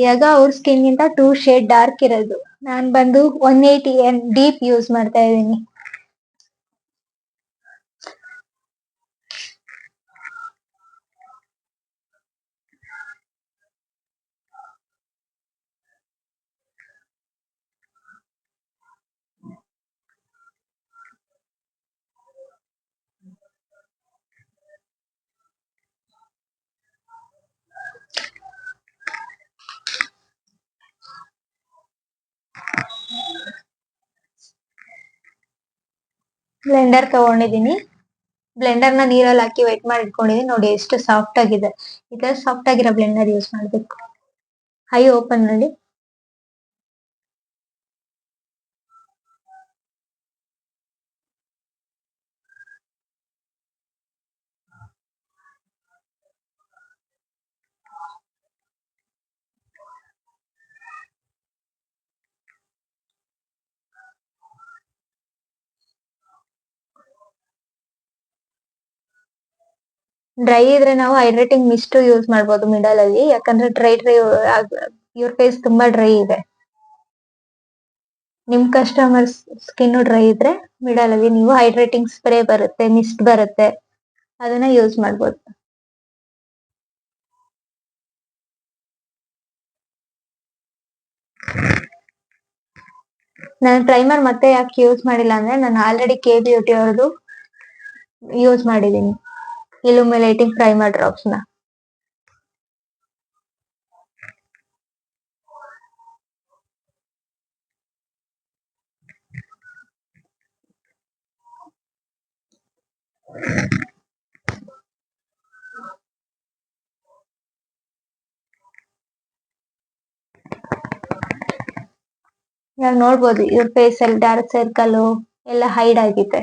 ಇವಾಗ ಅವ್ರ ಸ್ಕಿನ್ ಗಿಂತ 2 ಶೇಡ್ ಡಾರ್ಕ್ ಇರೋದು, ನಾನ್ ಬಂದು 180 ಡೀಪ್ ಯೂಸ್ ಮಾಡ್ತಾ ಇದ್ದೀನಿ. ಬ್ಲೆಂಡರ್ ತಗೊಂಡಿದೀನಿ, ಬ್ಲೆಂಡರ್ ನ ನೀರಲ್ಲಿ ಹಾಕಿ ವೆಟ್ ಮಾಡಿ ಇಟ್ಕೊಂಡಿದೀನಿ. ನೋಡಿ ಎಷ್ಟು ಸಾಫ್ಟ್ ಆಗಿದೆ. ಈ ತರ ಸಾಫ್ಟ್ ಆಗಿರೋ ಬ್ಲೆಂಡರ್ ಯೂಸ್ ಮಾಡ್ಬೇಕು. ಹೈ ಓಪನ್ ಮಾಡಿ. ಡ್ರೈ ಇದ್ರೆ ನಾವು ಹೈಡ್ರೇಟಿಂಗ್ ಮಿಸ್ಟ್ ಯೂಸ್ ಮಾಡ್ಬೋದು ಮಿಡಲ್ ಅಲ್ಲಿ, ಯಾಕಂದ್ರೆ ಡ್ರೈ ಇವ್ರ ಫೇಸ್ ತುಂಬಾ ಡ್ರೈ ಇದೆ. ನಿಮ್ ಕಸ್ಟಮರ್ಸ್ ಸ್ಕಿನ್ ಡ್ರೈ ಇದ್ರೆ ಮಿಡಲ್ ಅಲ್ಲಿ ನೀವು ಹೈಡ್ರೇಟಿಂಗ್ ಸ್ಪ್ರೇ ಬರುತ್ತೆ, ಮಿಸ್ಟ್ ಬರುತ್ತೆ, ಅದನ್ನ ಯೂಸ್ ಮಾಡ್ಬೋದು. ನಾನು ಪ್ರೈಮರ್ ಮತ್ತೆ ಯಾಕೆ ಯೂಸ್ ಮಾಡಿಲ್ಲ ಅಂದ್ರೆ, ನಾನು ಆಲ್ರೆಡಿ ಕೆ ಬ್ಯೂಟಿ ಅವ್ರದ್ದು ಯೂಸ್ ಮಾಡಿದೀನಿ, ಇಲ್ಯುಮಿನೇಟಿಂಗ್ ಪ್ರೈಮರ್ ಡ್ರಾಪ್ಸ್ ನ. ಇವಾಗ ನೋಡ್ಬೋದು ಇವ್ರ ಫೇಸ್ ಅಲ್ಲಿ ಡಾರ್ಕ್ ಸರ್ಕಲ್ ಎಲ್ಲ ಹೈಡ್ ಆಗಿದೆ.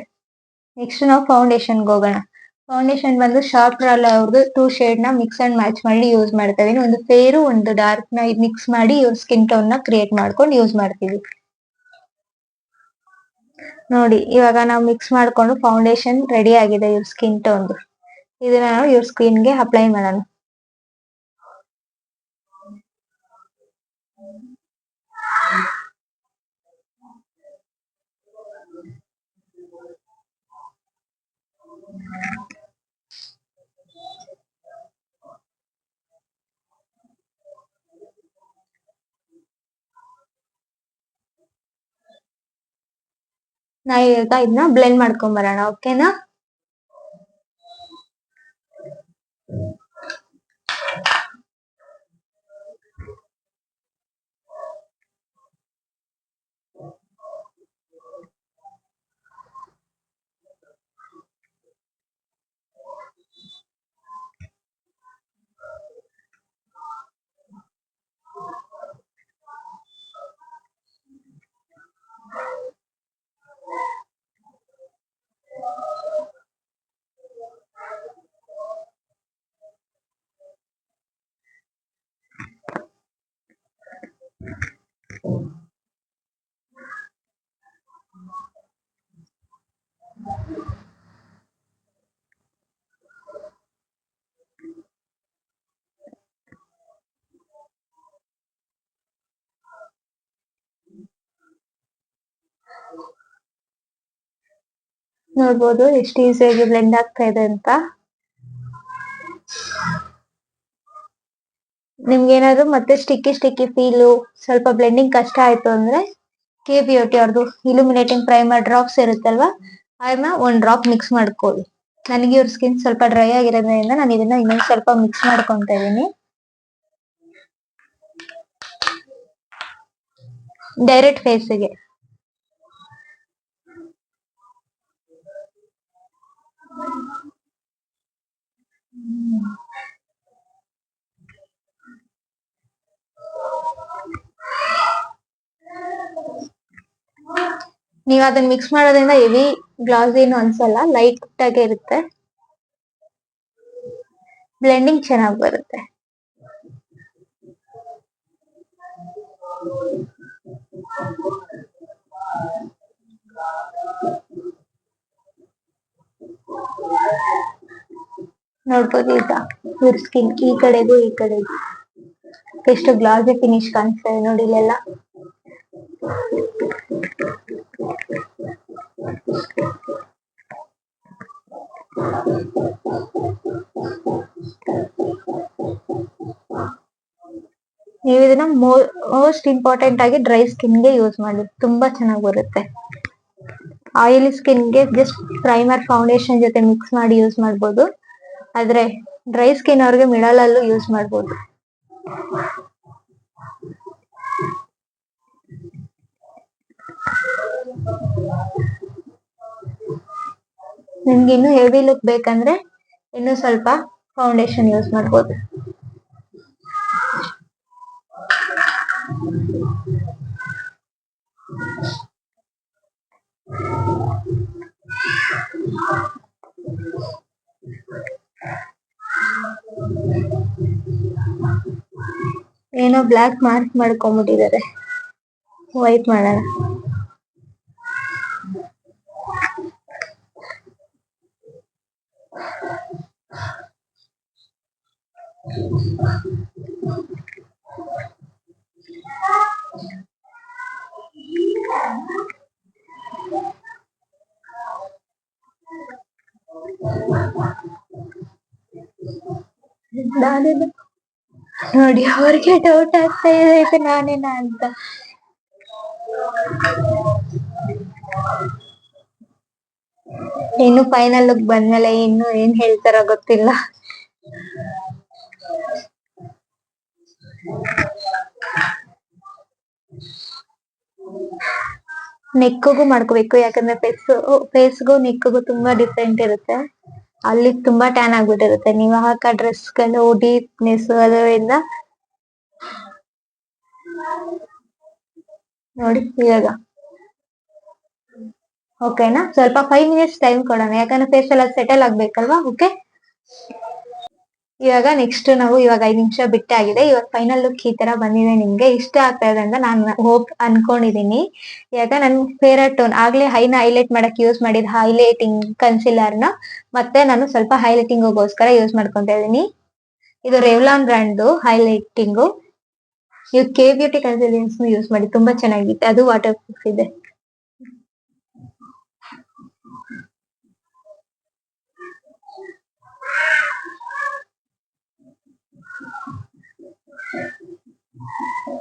ನೆಕ್ಸ್ಟ್ ನಾವು ಫೌಂಡೇಶನ್ಗೆ ಹೋಗೋಣ. ಫೌಂಡೇಶನ್ ಬಂದು ಶಾರ್ಪ್ ರಾಲ್ ಅವ್ರದ್ದು 2 ಶೇಡ್ ನ ಮಿಕ್ಸ್ ಅಂಡ್ ಮ್ಯಾಚ್ ಮಾಡಿ ಯೂಸ್ ಮಾಡ್ತಾ ಇದೀನಿ. ಒಂದು ಫೇರು ಒಂದು ಡಾರ್ಕ್ ನ ಮಿಕ್ಸ್ ಮಾಡಿ ಇವ್ರ ಸ್ಕಿನ್ ಟೋನ್ ನ ಕ್ರಿಯೇಟ್ ಮಾಡ್ಕೊಂಡು ಯೂಸ್ ಮಾಡ್ತೀವಿ. ನೋಡಿ ಇವಾಗ ನಾವು ಮಿಕ್ಸ್ ಮಾಡ್ಕೊಂಡು ಫೌಂಡೇಶನ್ ರೆಡಿ ಆಗಿದೆ ಇವ್ರ ಸ್ಕಿನ್ ಟೋನ್. ಇದನ್ನ ನಾವು ಇವ್ರ ಸ್ಕಿನ್ ಗೆ ಅಪ್ಲೈ ಮಾಡೋಣ. ನಾ ಈಗ ಇದನ್ನ ಬ್ಲೆಂಡ್ ಮಾಡ್ಕೊಂಡ್ ಬರೋಣ. ಓಕೆನಾ? ನೋಡ್ಬೋದು ಎಷ್ಟು ಈಸಿಯಾಗಿ ಬ್ಲೆಂಡ್ ಆಗ್ತಾ ಇದೆ ಅಂತ. ನಿಮ್ಗೆ ಏನಾದ್ರು ಮತ್ತೆ ಸ್ಟಿಕ್ಕಿ ಫೀಲು ಸ್ವಲ್ಪ ಬ್ಲೆಂಡಿಂಗ್ ಕಷ್ಟ ಆಯ್ತು ಅಂದ್ರೆ ಕೆ ಬ್ಯೂಟಿ ಅವ್ರದ್ದು ಇಲ್ಯುಮಿನೇಟಿಂಗ್ ಪ್ರೈಮರ್ ಡ್ರಾಪ್ಸ್ ಇರುತ್ತಲ್ವಾ, ಅದನ್ನ 1 ಡ್ರಾಪ್ ಮಿಕ್ಸ್ ಮಾಡ್ಕೊಳ್ಳಿ. ನನಗೆ ಇವ್ರ ಸ್ಕಿನ್ ಸ್ವಲ್ಪ ಡ್ರೈ ಆಗಿರೋದ್ರಿಂದ ನಾನು ಇದನ್ನ ಇನ್ನೊಂದ್ ಸ್ವಲ್ಪ ಮಿಕ್ಸ್ ಮಾಡ್ಕೊಂತ ಇದೀನಿ. ಡೈರೆಕ್ಟ್ ಫೇಸ್ಗೆ ನೀವ್ ಅದನ್ನ ಮಿಕ್ಸ್ ಮಾಡೋದ್ರಿಂದ ಹೆವಿ ಗ್ಲಾಸ್ ಏನು ಅನ್ಸಲ್ಲ, ಲೈಟ್ ಆಗಿ ಇರುತ್ತೆ, ಬ್ಲೆಂಡಿಂಗ್ ಚೆನ್ನಾಗಿ ಬರುತ್ತೆ. ನೋಡ್ಬೋದು ಈಗ ಇವ್ರ ಸ್ಕಿನ್ ಈ ಕಡೆಗೂ ಈ ಕಡೆಗೂ ಎಷ್ಟು ಗ್ಲಾಸಿ ಫಿನಿಶ್ ಕಾಣಿಸ್ತಾ ಇದೆ ನೋಡಿ ಇಲ್ಲೆಲ್ಲ. ನೀವು ಇದನ್ನ ಮೋಸ್ಟ್ ಇಂಪಾರ್ಟೆಂಟ್ ಆಗಿ ಡ್ರೈ ಸ್ಕಿನ್ ಗೆ ಯೂಸ್ ಮಾಡಿ, ತುಂಬಾ ಚೆನ್ನಾಗಿ ಬರುತ್ತೆ. ಆಯಿಲಿ ಸ್ಕಿನ್ ಗೆ ಜಸ್ಟ್ ಪ್ರೈಮರ್ ಫೌಂಡೇಶನ್ ಜೊತೆ ಮಿಕ್ಸ್ ಮಾಡಿ ಯೂಸ್ ಮಾಡ್ಬೋದು, ಆದ್ರೆ ಡ್ರೈ ಸ್ಕಿನ್ ಅವ್ರಿಗೆ ಮಿಡಲ್ ಅಲ್ಲೂ ಯೂಸ್ ಮಾಡ್ಬೋದು. ನಿಮ್ಗೆ ಇನ್ನು ಹೆವಿ ಲುಕ್ ಬೇಕಂದ್ರೆ ಇನ್ನು ಸ್ವಲ್ಪ ಫೌಂಡೇಶನ್ ಯೂಸ್ ಮಾಡ್ಬೋದು. ಏನೋ ಬ್ಲಾಕ್ ಮಾರ್ಕ್ ಮಾಡ್ಕೊಂಡ್ಬಿಟ್ಟಿದ್ದಾರೆ, ವೈಟ್ ಮಾಡೋಣ. ನೋಡಿ ಅವ್ರಿಗೆ ಡೌಟ್ ಆಗ್ತಾ ಇದೆ ಇದು ನಾನೇನಾ ಅಂತ. ಇನ್ನು ಫೈನಲ್ ಲುಕ್ ಬಂದ್ಮೇಲೆ ಇನ್ನು ಏನ್ ಹೇಳ್ತಾರೋ ಗೊತ್ತಿಲ್ಲ. ನೆಕ್ಗೂ ಮಾಡ್ಕೋಬೇಕು, ಯಾಕಂದ್ರೆ ಫೇಸ್ಗೂ ನೆಕ್ಗೂ ತುಂಬಾ ಡಿಫ್ರೆಂಟ್ ಇರುತ್ತೆ. ಅಲ್ಲಿ ತುಂಬಾ ಟ್ಯಾನ್ ಆಗ್ಬಿಟ್ಟಿರುತ್ತೆ ನೀವು ಹಾಕ ಡ್ರೆಸ್ಗಳು ಡೀಪ್ನೆಸ್ ಅದರಿಂದ. ನೋಡಿ ಇವಾಗ ಓಕೆನಾ. ಸ್ವಲ್ಪ 5 ಮಿನಿಟ್ಸ್ ಟೈಮ್ ಕೊಡೋಣ, ಯಾಕಂದ್ರೆ ಫೇಸ್ ಎಲ್ಲ ಸೆಟಲ್ ಆಗ್ಬೇಕಲ್ವಾ. ಓಕೆ, ಇವಾಗ ನೆಕ್ಸ್ಟ್ ನಾವು ಇವಾಗ 5 ನಿಮಿಷ ಬಿಟ್ಟೆ ಆಗಿದೆ. ಇವಾಗ ಫೈನಲ್ ಲುಕ್ ಈ ತರ ಬಂದಿದೆ. ನಿಮ್ಗೆ ಇಷ್ಟ ಆಗ್ತಾ ಇದೆ ಅಂತ ನಾನು ಹೋಪ್ ಅನ್ಕೊಂಡಿದೀನಿ. ಇವಾಗ ನನ್ ಫೇವರೇಟ್ ಟೋನ್ ಆಗ್ಲೇ ಹೈನ ಹೈಲೈಟ್ ಮಾಡಕ್ ಯೂಸ್ ಮಾಡಿದ ಹೈಲೈಟಿಂಗ್ ಕನ್ಸಿಲರ್ ನ ಮತ್ತೆ ನಾನು ಸ್ವಲ್ಪ ಹೈಲೈಟಿಂಗ್ ಗೋಸ್ಕರ ಯೂಸ್ ಮಾಡ್ಕೊಂತ ಇದೀನಿ. ಇದು ರೆವ್ಲಾನ್ ಬ್ರ್ಯಾಂಡ್ ಹೈಲೈಟಿಂಗ್. ನೀವು ಕೆ ಬ್ಯೂಟಿ ಕನ್ಸಿಲರ್ಸ್ ಯೂಸ್ ಮಾಡಿ, ತುಂಬಾ ಚೆನ್ನಾಗಿದೆ. ಅದು ವಾಟರ್ ಪ್ರೂಫ್ ಇದೆ.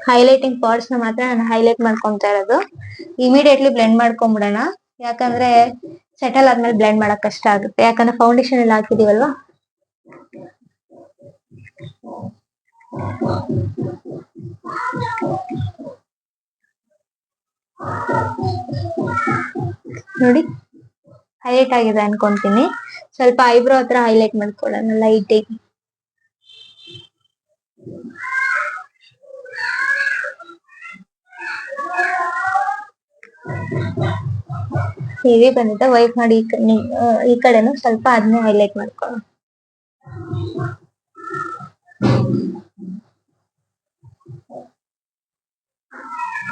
ಹೈಲೈಟಿಂಗ್ ಪಾರ್ಟ್ಸ್ ನ ಮಾತ್ರ ನಾನು ಹೈಲೈಟ್ ಮಾಡ್ಕೊಂತಾ ಇರೋದು. ಇಮಿಡಿಯೇಟ್ಲಿ ಬ್ಲೆಂಡ್ ಮಾಡ್ಕೊಂಡ್ಬಿಡೋಣ, ಯಾಕಂದ್ರೆ ಸೆಟಲ್ ಆದ್ಮೇಲೆ ಬ್ಲೆಂಡ್ ಮಾಡಕ್ ಕಷ್ಟ ಆಗುತ್ತೆ, ಯಾಕಂದ್ರೆ ಫೌಂಡೇಶನ್ ಎಲ್ಲ ಹಾಕಿದೀವಲ್ವಾ. ನೋಡಿ ಹೈಲೈಟ್ ಆಗಿದೆ ಅನ್ಕೊಂತೀನಿ. ಸ್ವಲ್ಪ ಐಬ್ರೋ ಹತ್ರ ಹೈಲೈಟ್ ಮಾಡ್ಕೊಳ್ಳೋಣ ಲೈಟಿಗೆ. ಹೆವಿ ಬಂದಿದೆ, ವೈಪ್ ಮಾಡಿ ಈ ಕಡೆನು ಸ್ವಲ್ಪ ಅದನ್ನೇ ಹೈಲೈಟ್ ಮಾಡ್ಕೊಳ್ಳೋಣ.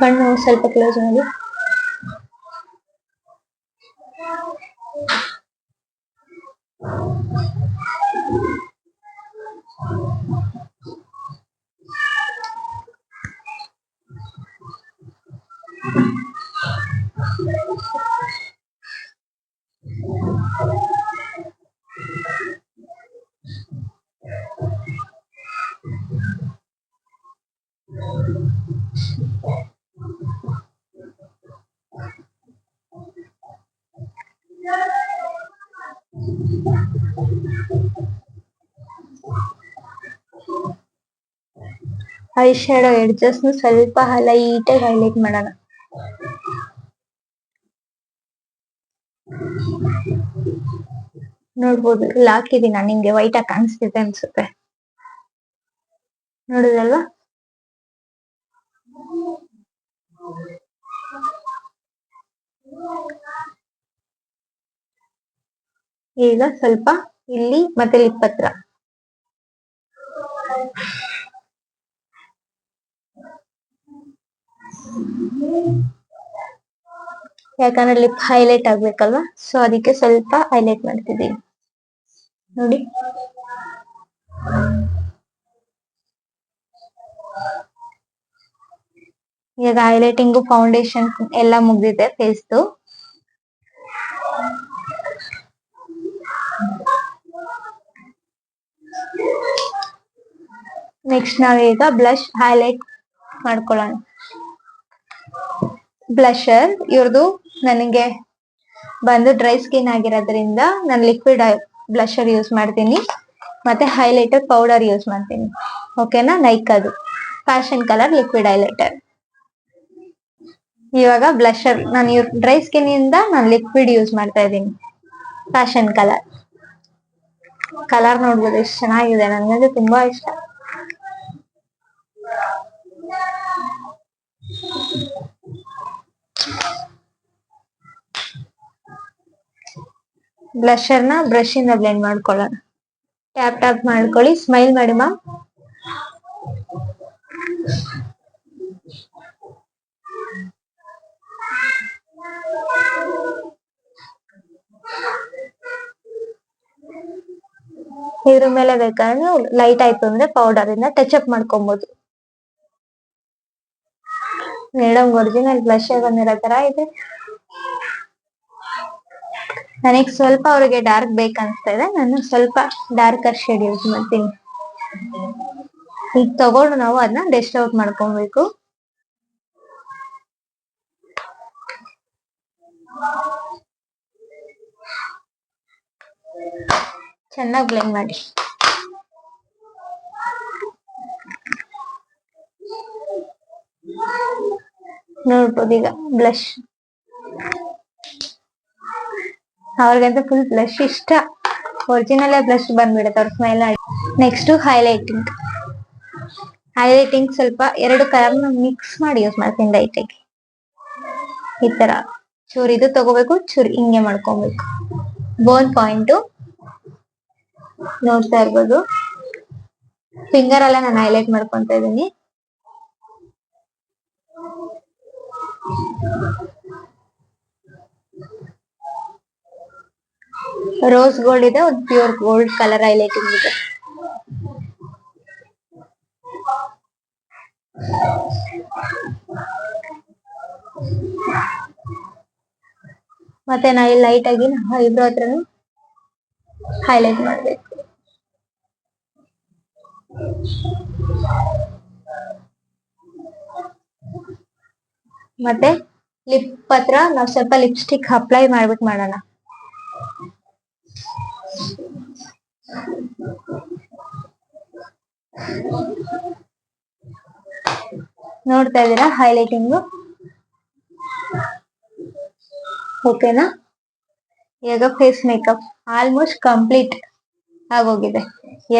ಕಣ್ಣು ಸ್ವಲ್ಪ ಕ್ಲೋಸ್ ಮಾಡಿ. ಐ ಶ್ಯಾಡೋ ಎಡ್ಜಸ್ ಸ್ವಲ್ಪ ಲೈಟ್ ಆಗಿ ಹೈಲೈಟ್ ಮಾಡೋಣ. ನೋಡ್ಬೋದು ಇಲ್ಲಿ ಹಾಕಿದೀನಿ ನಾನು, ನಿಮ್ಗೆ ವೈಟ್ ಆಗಿ ಕಾಣಿಸ್ತಿದೆ ಅನ್ಸುತ್ತೆ, ನೋಡುದಲ್ವಾ. ಈಗ ಸ್ವಲ್ಪ ಇಲ್ಲಿ ಮತ್ತೆ ಲಿಪ್ ಹತ್ರ. ಯಾಕಂದ್ರೆ ಲಿಪ್ ಹೈಲೈಟ್ ಆಗ್ಬೇಕಲ್ವಾ, ಸೊ ಅದಕ್ಕೆ ಸ್ವಲ್ಪ ಹೈಲೈಟ್ ಮಾಡ್ತಿದ್ದೀನಿ ನೋಡಿ. ಈಗ ಹೈಲೈಟಿಂಗು ಫೌಂಡೇಶನ್ ಎಲ್ಲ ಮುಗ್ದಿದೆ ಫೇಸ್ದು. ನೆಕ್ಸ್ಟ್ ನಾವೀಗ ಬ್ಲಷ್ ಹೈಲೈಟ್ ಮಾಡ್ಕೊಳ್ಳೋಣ. ಬ್ಲಷರ್ ಇವ್ರದು ನನಗೆ ಬಂದು ಡ್ರೈ ಸ್ಕಿನ್ ಆಗಿರೋದ್ರಿಂದ ನಾನು ಲಿಕ್ವಿಡ್ ಬ್ಲಷರ್ ಯೂಸ್ ಮಾಡ್ತೀನಿ, ಮತ್ತೆ ಹೈಲೈಟರ್ ಪೌಡರ್ ಯೂಸ್ ಮಾಡ್ತೀನಿ. ಓಕೆನಾ, ನೈಕ್ ಅದು ಫ್ಯಾಷನ್ ಕಲರ್ ಲಿಕ್ವಿಡ್ ಹೈಲೈಟರ್. ಇವಾಗ ಬ್ಲಷರ್ ನಾನು ಡ್ರೈ ಸ್ಕಿನ್ ಇಂದ ನಾನು ಲಿಕ್ವಿಡ್ ಯೂಸ್ ಮಾಡ್ತಾ ಇದ್ದೀನಿ, ಫ್ಯಾಷನ್ ಕಲರ್. ಕಲರ್ ನೋಡ್ಬೋದು ಎಷ್ಟು ಚೆನ್ನಾಗಿದೆ, ನನಗಂದ್ರೆ ತುಂಬಾ ಇಷ್ಟ. ಬ್ಲಷರ್ ನ ಬ್ರಷ್ ಇಂದ ಬ್ಲೆಂಡ್ ಮಾಡ್ಕೊಳ್ಳೋಣ. ಟ್ಯಾಪ್ ಟ್ಯಾಪ್ ಮಾಡ್ಕೊಳ್ಳಿ, ಸ್ಮೈಲ್ ಮಾಡಿ ಮ್ಯಾಮ್. ಇದ್ರ ಮೇಲೆ ಬೇಕಾದ್ರೆ ಲೈಟ್ ಆಯ್ತು ಅಂದ್ರೆ ಪೌಡರ್ ಇಂದ ಟಚ್ ಅಪ್ ಮಾಡ್ಕೊಬಹುದು. ಮೇಡಮ್ ಒರಿಜಿನಲ್ ಬ್ಲಷ್ ಬಂದಿರೋ ತರ ಇದೆ. ನನಗೆ ಸ್ವಲ್ಪ ಅವ್ರಿಗೆ ಡಾರ್ಕ್ ಬೇಕನ್ಸ್ತಾ ಇದೆ, ನಾನು ಸ್ವಲ್ಪ ಡಾರ್ಕರ್ ಶೇಡ್ ಯೂಸ್ ಮಾಡ್ತೀನಿ. ಈಗ ತಗೊಂಡು ನಾವು ಅದನ್ನ ಡೆಸ್ಟ್ ಔಟ್ ಮಾಡ್ಕೊಬೇಕು. ಚೆನ್ನಾಗಿ ಬ್ಲೆಂಡ್ ಮಾಡಿ. ನೋಡ್ಬೋದು ಈಗ ಬ್ಲಷ್, ಅವ್ರಿಗಂತ ಫುಲ್ ಬ್ಲಷ್ ಇಷ್ಟ, ಒರಿಜಿನಲ್ ಬ್ಲಷ್ ಬಂದ್ಬಿಡುತ್ತೆ ಅವ್ರ ಸ್ಮೈಲ್ ಆಗಿ. Next highlighting. ಹೈಲೈಟಿಂಗ್ ಸ್ವಲ್ಪ 2 ಕಲರ್ ಮಿಕ್ಸ್ ಮಾಡಿ ಯೂಸ್ ಮಾಡ್ತೀನಿ ಲೈಟ್ ಆಗಿ. ಈ ತರ ಚೂರ್ ಇದು ತಗೋಬೇಕು, ಚೂರ್ ಹಿಂಗೆ ಮಾಡ್ಕೊಬೇಕು. ಬೋನ್ ಪಾಯಿಂಟ್ ನೋಡ್ತಾ ಇರ್ಬೋದು. ಫಿಂಗರ್ ಅಲ್ಲ ನಾನು ಹೈಲೈಟ್ ಮಾಡ್ಕೊಂತ ಇದೀನಿ. ರೋಸ್ ಗೋಲ್ಡ್ ಇದೆ, ಒಂದು ಪ್ಯೂರ್ ಗೋಲ್ಡ್ ಕಲರ್ ಹೈಲೈಟಿಂಗ್ ಇದೆ. ಮತ್ತೆ ನಾ ಲೈಟ್ ಆಗಿ ಐಬ್ರೋ ಹತ್ರನು ಹೈಲೈಟ್ ಮಾಡ್ಬೇಕು. ಮತ್ತೆ ಲಿಪ್ ಹತ್ರ ನಾವ್ ಸ್ವಲ್ಪ ಲಿಪ್ಸ್ಟಿಕ್ ಅಪ್ಲೈ ಮಾಡ್ಬಿಟ್ಟು ಮಾಡೋಣ. ನೋಡ್ತಾ ಇದೀರಾ ಹೈಲೈಟಿಂಗ್ ಓಕೆನಾ? ಈಗ ಫೇಸ್ ಮೇಕಪ್ ಆಲ್ಮೋಸ್ಟ್ ಕಂಪ್ಲೀಟ್ ಆಗೋಗಿದೆ.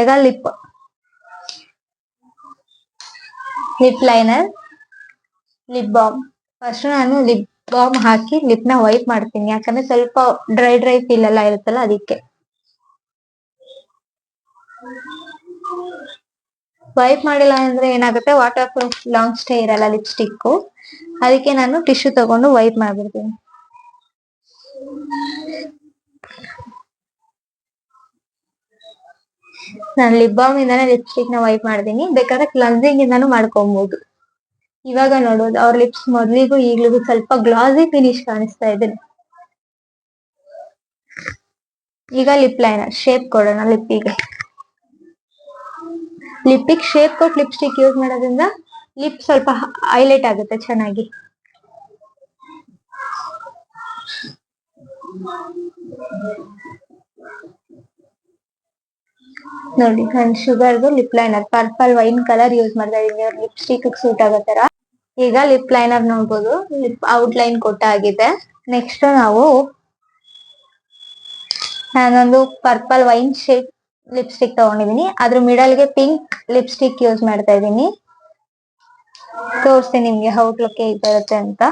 ಈಗ lip liner, lip balm. First ನಾನು ಲಿಪ್ ಬಾಮ್ ಹಾಕಿ ಲಿಪ್ ನ ವೈಪ್ ಮಾಡ್ತೀನಿ, ಯಾಕಂದ್ರೆ ಸ್ವಲ್ಪ ಡ್ರೈ ಫೀಲ್ ಎಲ್ಲ ಇರುತ್ತಲ್ಲ ಅದಕ್ಕೆ. ವೈಪ್ ಮಾಡಿಲ್ಲ ಅಂದ್ರೆ ಏನಾಗುತ್ತೆ, ವಾಟರ್ ಪ್ರೂಫ್ ಲಾಂಗ್ ಸ್ಟೇ ಇರಲ್ಲ ಲಿಪ್ಸ್ಟಿಕ್, ಅದಕ್ಕೆ ನಾನು ಟಿಶ್ಯೂ ತಗೊಂಡು ವೈಪ್ ಮಾಡ್ಬಿಡ್ತೀನಿ. ನಾನು ಲಿಪ್ ಬಾಮ್ ಇಂದಾನೆ ಲಿಪ್ಸ್ಟಿಕ್ ನ ವೈಪ್ ಮಾಡ್ತೀನಿ, ಬೇಕಾದ್ರೆ ಕ್ಲನ್ಸಿಂಗ್ ಇಂದಾನು ಮಾಡ್ಕೊಬಹುದು. ಇವಾಗ ನೋಡೋದು ಅವ್ರ ಲಿಪ್ಸ್ ಮೊದ್ಲಿಗೂ ಈಗ್ಲಿಗೂ ಸ್ವಲ್ಪ ಗ್ಲಾಸಿ ಫಿನಿಶ್ ಕಾಣಿಸ್ತಾ ಇದೆ. ಈಗ ಲಿಪ್ ಲೈನರ್ ಶೇಪ್ ಕೊಡೋಣ ಲಿಪ್ಪಿಗೆ. ಲಿಪ್ಪಿಗೆ ಶೇಪ್ ಕೊಟ್ಟು ಲಿಪ್ಸ್ಟಿಕ್ ಯೂಸ್ ಮಾಡೋದ್ರಿಂದ ಲಿಪ್ ಸ್ವಲ್ಪ ಹೈಲೈಟ್ ಆಗುತ್ತೆ ಚೆನ್ನಾಗಿ. ನೋಡಿ ನಾನು ಶುಗರ್ದು lip liner purple wine colour use ಮಾಡ್ತಾ ಇದೀನಿ, ಲಿಪ್ಸ್ಟಿಕ್ ಸೂಟ್ ಆಗೋ ತರ. ಈಗ ಲಿಪ್ ಲೈನರ್ ನೋಡ್ಬೋದು, ಲಿಪ್ ಔಟ್ಲೈನ್ ಕೊಟ್ಟಾಗಿದೆ. ನೆಕ್ಸ್ಟ್ ನಾನೊಂದು ಪರ್ಪಲ್ ವೈನ್ ಶೇಡ್ ಲಿಪ್ಸ್ಟಿಕ್ ತಗೊಂಡಿದೀನಿ, ಅದ್ರ ಮಿಡಲ್ಗೆ ಪಿಂಕ್ ಲಿಪ್ಸ್ಟಿಕ್ ಯೂಸ್ ಮಾಡ್ತಾ ಇದೀನಿ. ತೋರಿಸ್ತೀನಿ ನಿಮ್ಗೆ ಔಟ್ಲುಕ್ ಹೇಗ್ ಬರುತ್ತೆ ಅಂತ.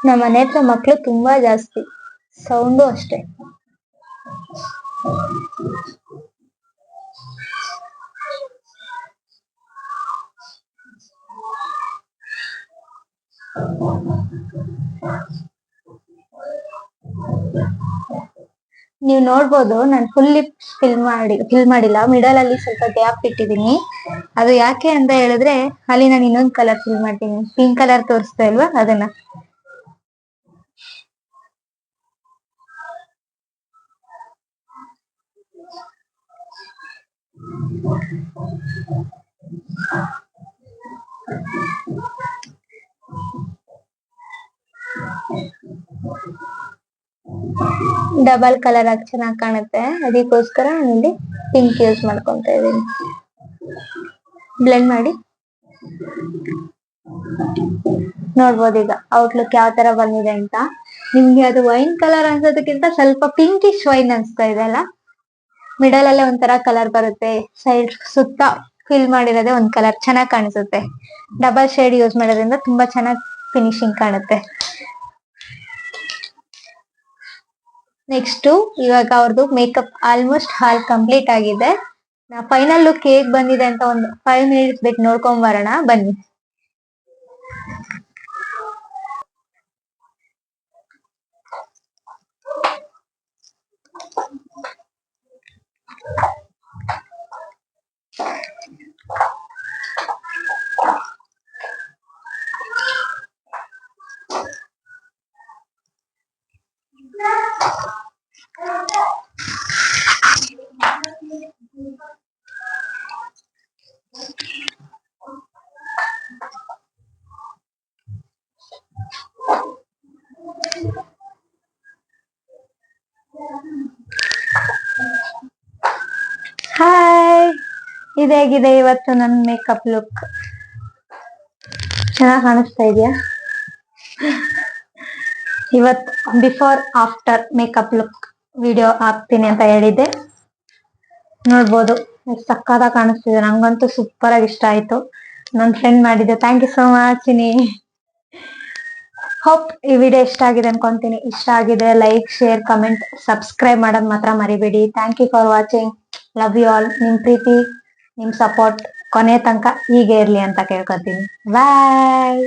ನಮ್ಮ ಮನೆ ಹತ್ರ ಮಕ್ಳು ತುಂಬಾ ಜಾಸ್ತಿ, ಸೌಂಡು ಅಷ್ಟೇ. ನೀವು ನೋಡ್ಬೋದು ನಾನು ಫುಲ್ ಲಿಪ್ಸ್ ಫಿಲ್ ಮಾಡಿಲ್ಲ, ಮಿಡಲ್ ಅಲ್ಲಿ ಸ್ವಲ್ಪ ಗ್ಯಾಪ್ ಇಟ್ಟಿದೀನಿ. ಅದು ಯಾಕೆ ಅಂತ ಹೇಳಿದ್ರೆ ಅಲ್ಲಿ ನಾನು ಇನ್ನೊಂದು ಕಲರ್ ಫಿಲ್ ಮಾಡ್ತೀನಿ, ಪಿಂಕ್ ಕಲರ್ ತೋರಿಸ್ತಾ ಇಲ್ವಾ ಅದನ್ನ. ಡಬಲ್ ಕಲರ್ ಆಗಿ ಚೆನ್ನಾಗಿ ಕಾಣುತ್ತೆ, ಅದಕ್ಕೋಸ್ಕರ ಇಲ್ಲಿ ಪಿಂಕ್ ಯೂಸ್ ಮಾಡ್ಕೊಂತ ಇದೀನಿ. ಬ್ಲೆಂಡ್ ಮಾಡಿ ನೋಡ್ಬೋದು ಈಗ ಔಟ್ಲುಕ್ ಯಾವ ತರ ಬಂದಿದೆ ಅಂತ. ನಿಮ್ಗೆ ಅದು ವೈನ್ ಕಲರ್ ಅನ್ಸೋದಕ್ಕಿಂತ ಸ್ವಲ್ಪ ಪಿಂಕಿಶ್ ವೈನ್ ಅನ್ಸ್ತಾ ಇದೆ ಅಲ್ಲ. ಮಿಡಲ್ ಅಲ್ಲೇ ಒಂಥರ ಕಲರ್ ಬರುತ್ತೆ, ಸೈಡ್ ಸುತ್ತ ಫಿಲ್ ಮಾಡಿರೋದೇ ಒಂದ್ ಕಲರ್ ಚೆನ್ನಾಗಿ ಕಾಣಿಸುತ್ತೆ. ಡಬಲ್ ಶೇಡ್ ಯೂಸ್ ಮಾಡೋದ್ರಿಂದ ತುಂಬಾ ಚೆನ್ನಾಗಿ ಫಿನಿಶಿಂಗ್ ಕಾಣುತ್ತೆ. ನೆಕ್ಸ್ಟ್ ಇವಾಗ ಅವ್ರದ್ದು ಮೇಕಪ್ ಆಲ್ಮೋಸ್ಟ್ ಹಾಲ್ ಕಂಪ್ಲೀಟ್ ಆಗಿದೆ. ಫೈನಲ್ ಲುಕ್ ಹೇಗ್ ಬಂದಿದೆ ಅಂತ ಒಂದು 5 ಮಿನಿಟ್ಸ್ ಬಿಟ್ಟು ನೋಡ್ಕೊಂಡ್ ಬರೋಣ ಬನ್ನಿ. ಇದೇಗಿದೆ ಇವತ್ತು ನನ್ ಮೇಕಪ್ ಲುಕ್. ಚೆನ್ನಾಗ್ ಕಾಣಿಸ್ತಾ ಇದೆಯಾ? ಇವತ್ before after makeup look video ಹಾಕ್ತೀನಿ ಅಂತ ಹೇಳಿದ್ದೆ, ನೋಡ್ಬೋದು ಸಕ್ಕತ್ತಾಗಿ ಕಾಣಿಸ್ತಿದೆ. ನಂಗಂತೂ ಸೂಪರ್ ಆಗಿ ಇಷ್ಟ ಆಯ್ತು. ನನ್ ಫ್ರೆಂಡ್ ಮಾಡಿದ್ದೆ. Thank you so much Chini. Hope ಈ ವಿಡಿಯೋ ಇಷ್ಟ ಆಗಿದೆ ಅನ್ಕೊಂತೀನಿ. ಇಷ್ಟ ಆಗಿದೆ ಲೈಕ್, ಶೇರ್, ಕಮೆಂಟ್, ಸಬ್ಸ್ಕ್ರೈಬ್ ಮಾಡೋದ್ ಮಾತ್ರ ಮರಿಬೇಡಿ. Thank you for watching. Love you all. ನಿಮ್ ಪ್ರೀತಿ, ನಿಮ್ ಸಪೋರ್ಟ್ ಕೊನೆ ತನಕ ಹೀಗೆ ಇರ್ಲಿ ಅಂತ ಕೇಳ್ಕೊತೀನಿ. ಬಾಯ್.